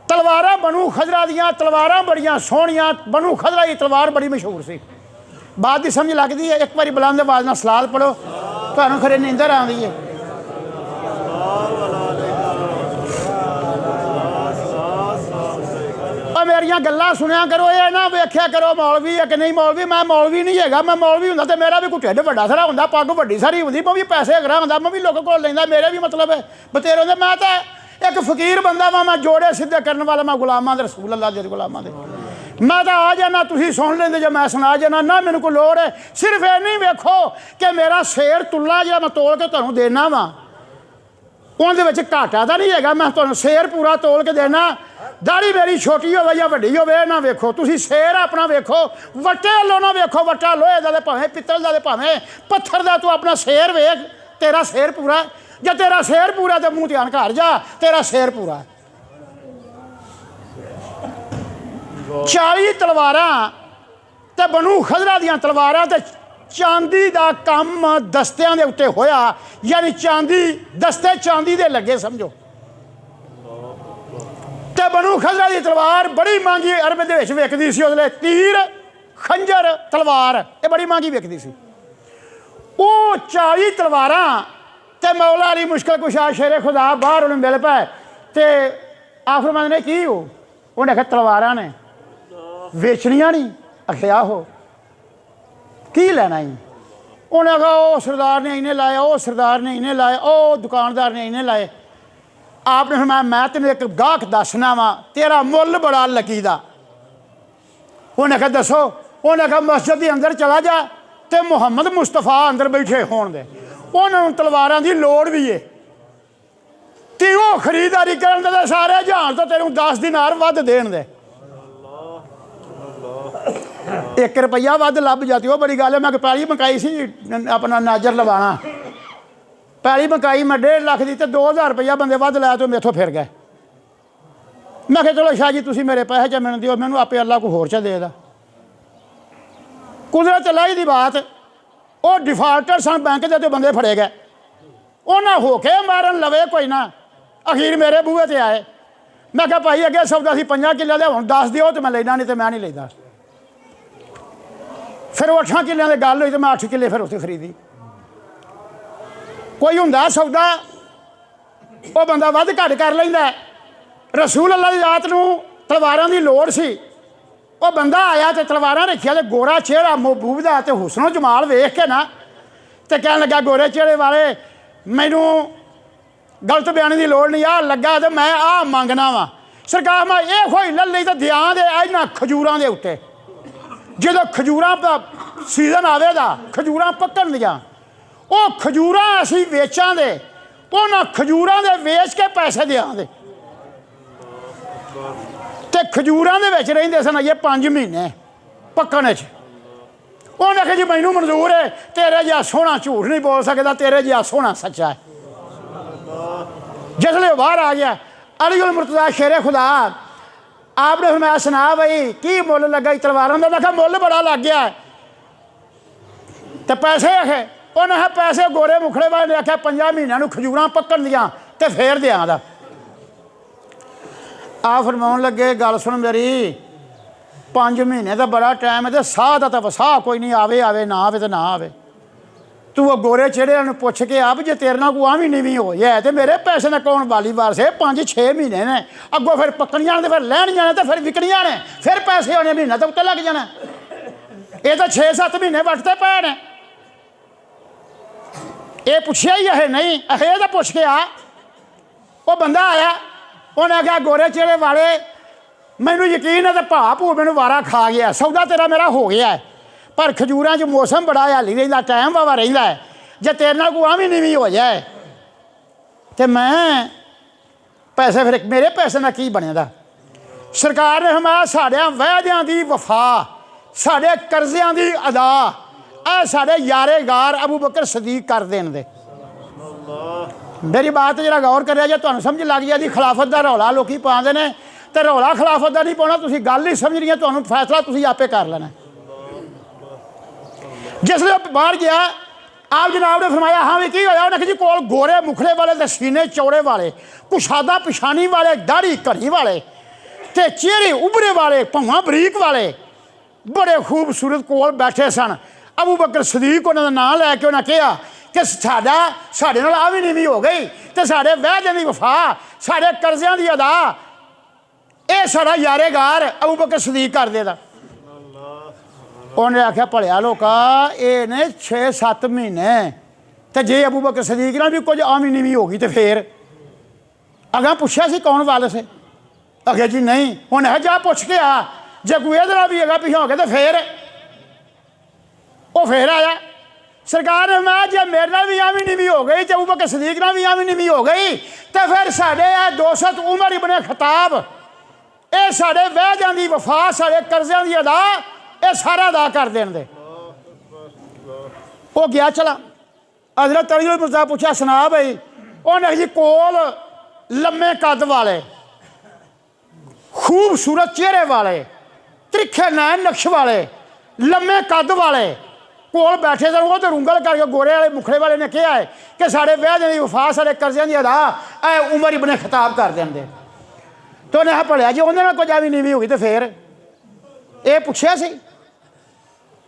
तलवारां बनू खजरा दियां तलवारां बड़ियां सोहणियां, बनू खजरा की तलवार बड़ी मशहूर सी। बात की समझ लगती है। एक बारी बुलंद आवाज़ नाल सलात पढ़ो, तुहानूं खरे नींदर आउंदी है। और मेरियां गल्लां सुनिया करो, ये ना वेख्या करो मौलवी है कि नहीं मौलवी। मैं मौलवी नहीं है, मैं मौलवी हुंदा तो मेरा भी कोई ढिड वड्डा सारा हुंदा, पग वड्डी सारी हुंदी, मैं भी पैसे अगरा हुंदा, मैं भी लोगों को लैंदा, मेरे भी मतलब है बतेरे हुंदे। मैं तो एक फकीर बंदा वा, मैं जोड़े सीधे करने वाला, मैं गुलामां दे रसूल अल्लाह दे गुलामां दे। मैं तो आ जाना, तुसीं सुन लेंदे जो मैं सुना जाना। ना मैनूं कोई लोड़ है, सिर्फ ये नहीं वेखो कि मेरा शेर तुला जिहा मैं तोल के तुहानूं देना वा, उहदे विच घाटा तां नहीं हैगा। मैं तुहानूं शेर पूरा तोल के देना, दाढ़ी मेरी छोटी होवे या वड्डी होवे ना वेखो, तुसीं शेर अपना वेखो, वट्टे लो ना वेखो, वट्टा लोहे दा ते भावें पित्तल दा ते भावें पत्थर दा, तू अपना शेर वेख, तेरा शेर पूरा। जे तेरा शेर पूरा तो मूँह ध्यान घर जा, तेरा शेर पूरा। 40 तलवारां ते बनू खजरा दियां तलवारां ते चांदी दा कम दस्तियां दे उत्ते होया, यानी चांदी दस्ते चांदी दे लगे समझो। ते बनू खजरा दी तलवार बड़ी महंगी अरब दे विच विकदी सी उसले, तीर खंजर तलवार ये बड़ी महंगी विकदी सी। वो 40 तलवारां ते मौला अली मुश्किल कुशा शेरे खुदा बाहर उन्हें मिल पाए ते आखिरमंद ने की हो, उन्हें आख्या तलवारां ने वेचनियां नहीं। आख्या हो की लेना ही, उन्हें आखा ओ सरदार ने इन्हें लाया, ओ सरदार ने इन्हें लाया, ओ दुकानदार ने इन्हें लाए। आपने फरमाया मैं तेन एक गाहक दसना वा, तेरा मुल बड़ा लकी दा। उन्हें आख्या दसो, उन्हें आख्या मस्जिद के अंदर चला जा ते मुहम्मद मुस्तफा अंदर बैठे होण दे, उन्होंने तलवारां की लोड़ भी है ते वो खरीदारी करन दे, सारे जहान तो तेनों 10 दिनार वध देण दे। 1 रुपया वध लभ जाती वो बड़ी गल है। मैं पैली मकाई सी अपना नाजर लवाना, पैली मकाई मैं 1.5 लाख दी ते 2000 रुपया बंदे वध लाया तो मेथों फिर गए। मैं कहा चलो शाह जी तुसीं मेरे पैसे च मैनूं दिओ, मैनूं आपे अल्लाह को होर च देगा। कुदरत लाई दी बात, वो डिफाल्टर सन बैंक के तो बंदे फड़े गए, उन्हें होके मारन लवे कोई ना, अखीर मेरे बूहे ते आए। मैं कहा भाई अगे सौदा सी 5 किले का, हुण 10 दिओ तो मैं लेना, नहीं तो मैं नहीं लेता। फिर 8 किलियां की गल हुई तो मैं 8 किले फिर उत्थे खरीदी। कोई हुंदा सौदा वो बंदा वध घट कर लैंदा। रसूल अल्लाह दी जात नूं तलवारां दी लोड़ सी, वो बंदा आया तो तलवारां रखिया ते गोरा चेहरा महबूब दा ते हुस्नो जमाल वेख के ना ते कहन लगा गोरे चेहरे वाले मैनू गलत बयानी की लोड़ नहीं, आ लगा तो मैं आ मंगना वा सरकार, मैं ये होई लली तो दियां दे इन्हां खजूरां दे उत्ते। जो खजूरां दा सीजन आवेगा, खजूरां पक्कण दियां, वो खजूरां असीं वेचां दे, उन्हां खजूरां दे वेच के पैसे दियां दे। ते खजूरां दे विच रहिंदे सन ये 5 महीने पक्कण च। उन्हें आख्या जी मैनू मंजूर है, तेरे जिहा सोहना झूठ नहीं बोल सकता, तेरे जिहा सोहना सच्चा है। जिसले बाहर आ गया अली उल मुर्तज़ा शेरे खुदा, आपने फरमाया सुना बई की मुल लगा तलवारां दा? मैं कहा मुल बड़ा लग गया तो पैसे आखे, उन्हें आख्या पैसे गोरे मुखड़े वाले ने आख्या 5 महीनों खजूरां पक्कण दियां ते फिर दियां दा। आ फरमाउण लगे गल सुन मेरी, 5 महीने तो बड़ा टाइम है, तो साह का तो वसाह कोई नहीं, आवे आवे ना आवे तो ना आवे। तू वो गोरे चेहरे पुछ के आप जे तेरे नाल कोई आवी नीवी हो जाए तो मेरे पैसे ने कौन बाली वार से? 5-6 महीने ने अगों फिर पकड़ियां ने, फिर लैनियां ने, तो फिर विकनियां ने, फिर पैसे आने, महीना तो उत्ते लग जाना। ये तो 6-7 महीने वटते पे ने। ये पुछया ही है नहीं, अहे तो पुछ के आ। वो बंदा आया, उन्हें आख्या गोरे चेहरे वाले मैनू यकीन है तो भा भू मैनू वारा खा गया, सौदा तेरा मेरा हो गया है, पर खजूरां च मौसम बड़ा हाली रहिंदा, टाइम वावा रहिंदा है, जे तेरे नाल कोई आवी नीवी हो जाए तो मैं पैसे फिर मेरे पैसे नाल की बनेगा? सरकार ने फरमाया साढ़े वायदियां दी वफा, साढ़े कर्जियां दी अदा ए साढ़े यारेगार अबू बकर सदीक कर देन दे। मेरी बात जरा गौर करिया जे तुहानूं समझ लग जाए खिलाफत का रौला लोग पाते हैं, तो रौला खिलाफत का नहीं पाना, तुसीं गल नहीं समझनी है, तुहानूं फैसला तुसीं आपे कर लेना। जिसले बाहर गया आप जनाब ने फरमाया हाँ भी की होया? उन्हें जी कोल गोरे मुखड़े वाले ते सीने चौड़े वाले, कुशादा पिछानी वाले, दाढ़ी घड़ी वाले ते चेहरे उभरे वाले, भवां बरीक वाले बड़े खूबसूरत कोल बैठे सन। अबू बकर सदीक उन्होंने नाम लैके उन्हें कहा कि साढ़े नाल आवी नीवी हो गई, तो साढ़े वायदे की वफा, साढ़े कर्जियां की अदा, ये साढ़ा यारेगार अबू बकर सदीक कर देगा। उन्हें आख्या भलिया लोका ये ने 6-7 महीने, तो जे अबू बकर सदीक नाल भी कुछ आवी नीवी होगी तो फिर अगर पूछा सी कौन वाल से? आख्या जी नहीं। उन्हें जा पुछ के आ, जे कोई इधर भी है पिछों के तो फिर आया। सरकार ने मैं जे मेरे नाल भी आवी नहीं भी हो गई तो अबू बकर सदीक नाल भी आवी नहीं भी हो गई तो फिर साढ़े 200 उमर इब्ने खताब ये साढ़े वहदियां दी वफा साढ़े कर्जियां दी अदा ये सारा अदा कर देन दे। वो गया चला हज़रत अली मुर्तज़ा पूछा सुना भाई उन्हें जी कोल लम्मे कद वाले खूबसूरत चेहरे वाले त्रिखे नैन नक्श वाले लम्मे कद वाले कोल बैठे सन वो तो रुंगल करके गोरे वाले मुखड़े वाले ने कहा है कि साढ़े वहदियां दी वफा साढ़े कर्जियां दी अदा ए उमर इब्ने खताब कर देंगे। तो उन्हें भलिया जी उन्होंने कुछ भी नीवी होगी तो फिर ये पूछया सी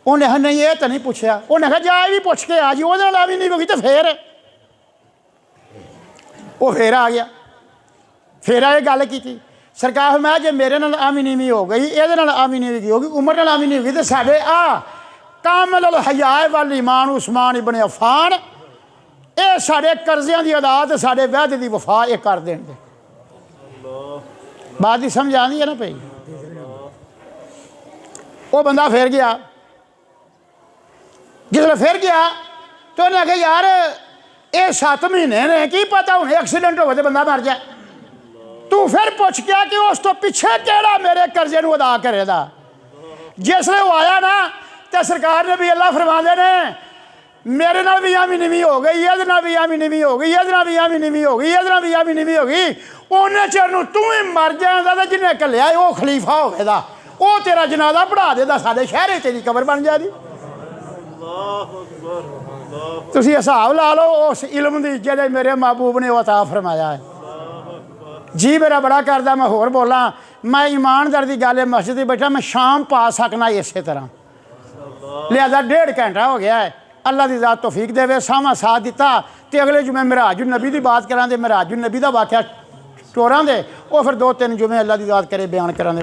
उन्हें नहीं ये तो नहीं पूछया उन्हें कहा जा भी पूछ के आ जी वो भी नहीं होगी तो फिर वो फिर आ गया फिर आए गल की सरकार मैं जे मेरे नाल आमी नीवी हो गई ये आमी नीवी होगी उमर नाल आमी नहीं होगी तो साढ़े कामिल अल हया वल ईमान उस्मान इब्ने अफ़ान ये साढ़े कर्जियां दी अदा ते साढ़े वादे दी वफा ये कर देंगे। बात की समझ आती है ना भाई। वो बंदा फिर गया जिसने फिर गया तो उन्हें आखिया यार ये 7 महीने ने की पता हूँ एक्सीडेंट हो गए तो बंदा मर जाए तू फिर पूछ गया कि उस तो पिछे केड़ा मेरे कर्जे नूं अदा करेगा। जिसले वो आया ना तो सरकार ने भी अल्लाह फरमाते ने मेरे नाल भी आमी नीवी हो गई ये नाल भी आमी नीवी हो गई ये नाल भी आमी नीवी हो गई ये नाल भी आमी नीवी हो गई उन्हें चिर नूं तू ही मर जाएगा तो जिन्हें घल्लिया वो खलीफा होगा वो तेरा जनाजा पढ़ा देगा साडे शहर तेरी कबर बन जाएगी। तुसीं हिसाब ला लो उस इल्म दी जिहड़े मेरे महबूब ने अता फरमाया है। जी मेरा बड़ा करदा मैं होर बोला मैं ईमानदार की गल मस्जिद में बैठा मैं शाम पा सकना इस तरह लिहाजा 1.5 घंटा हो गया है। अल्लाह की ज़ात तौफीक देवे सामा साथ दिता तो अगले जुमे मिराजुन नबी की बात करा दे मिराजुन नबी का वाक़या टोरां दे वो फिर 2-3 जुमे अल्लाह की ज़ात करे बयान करा दे।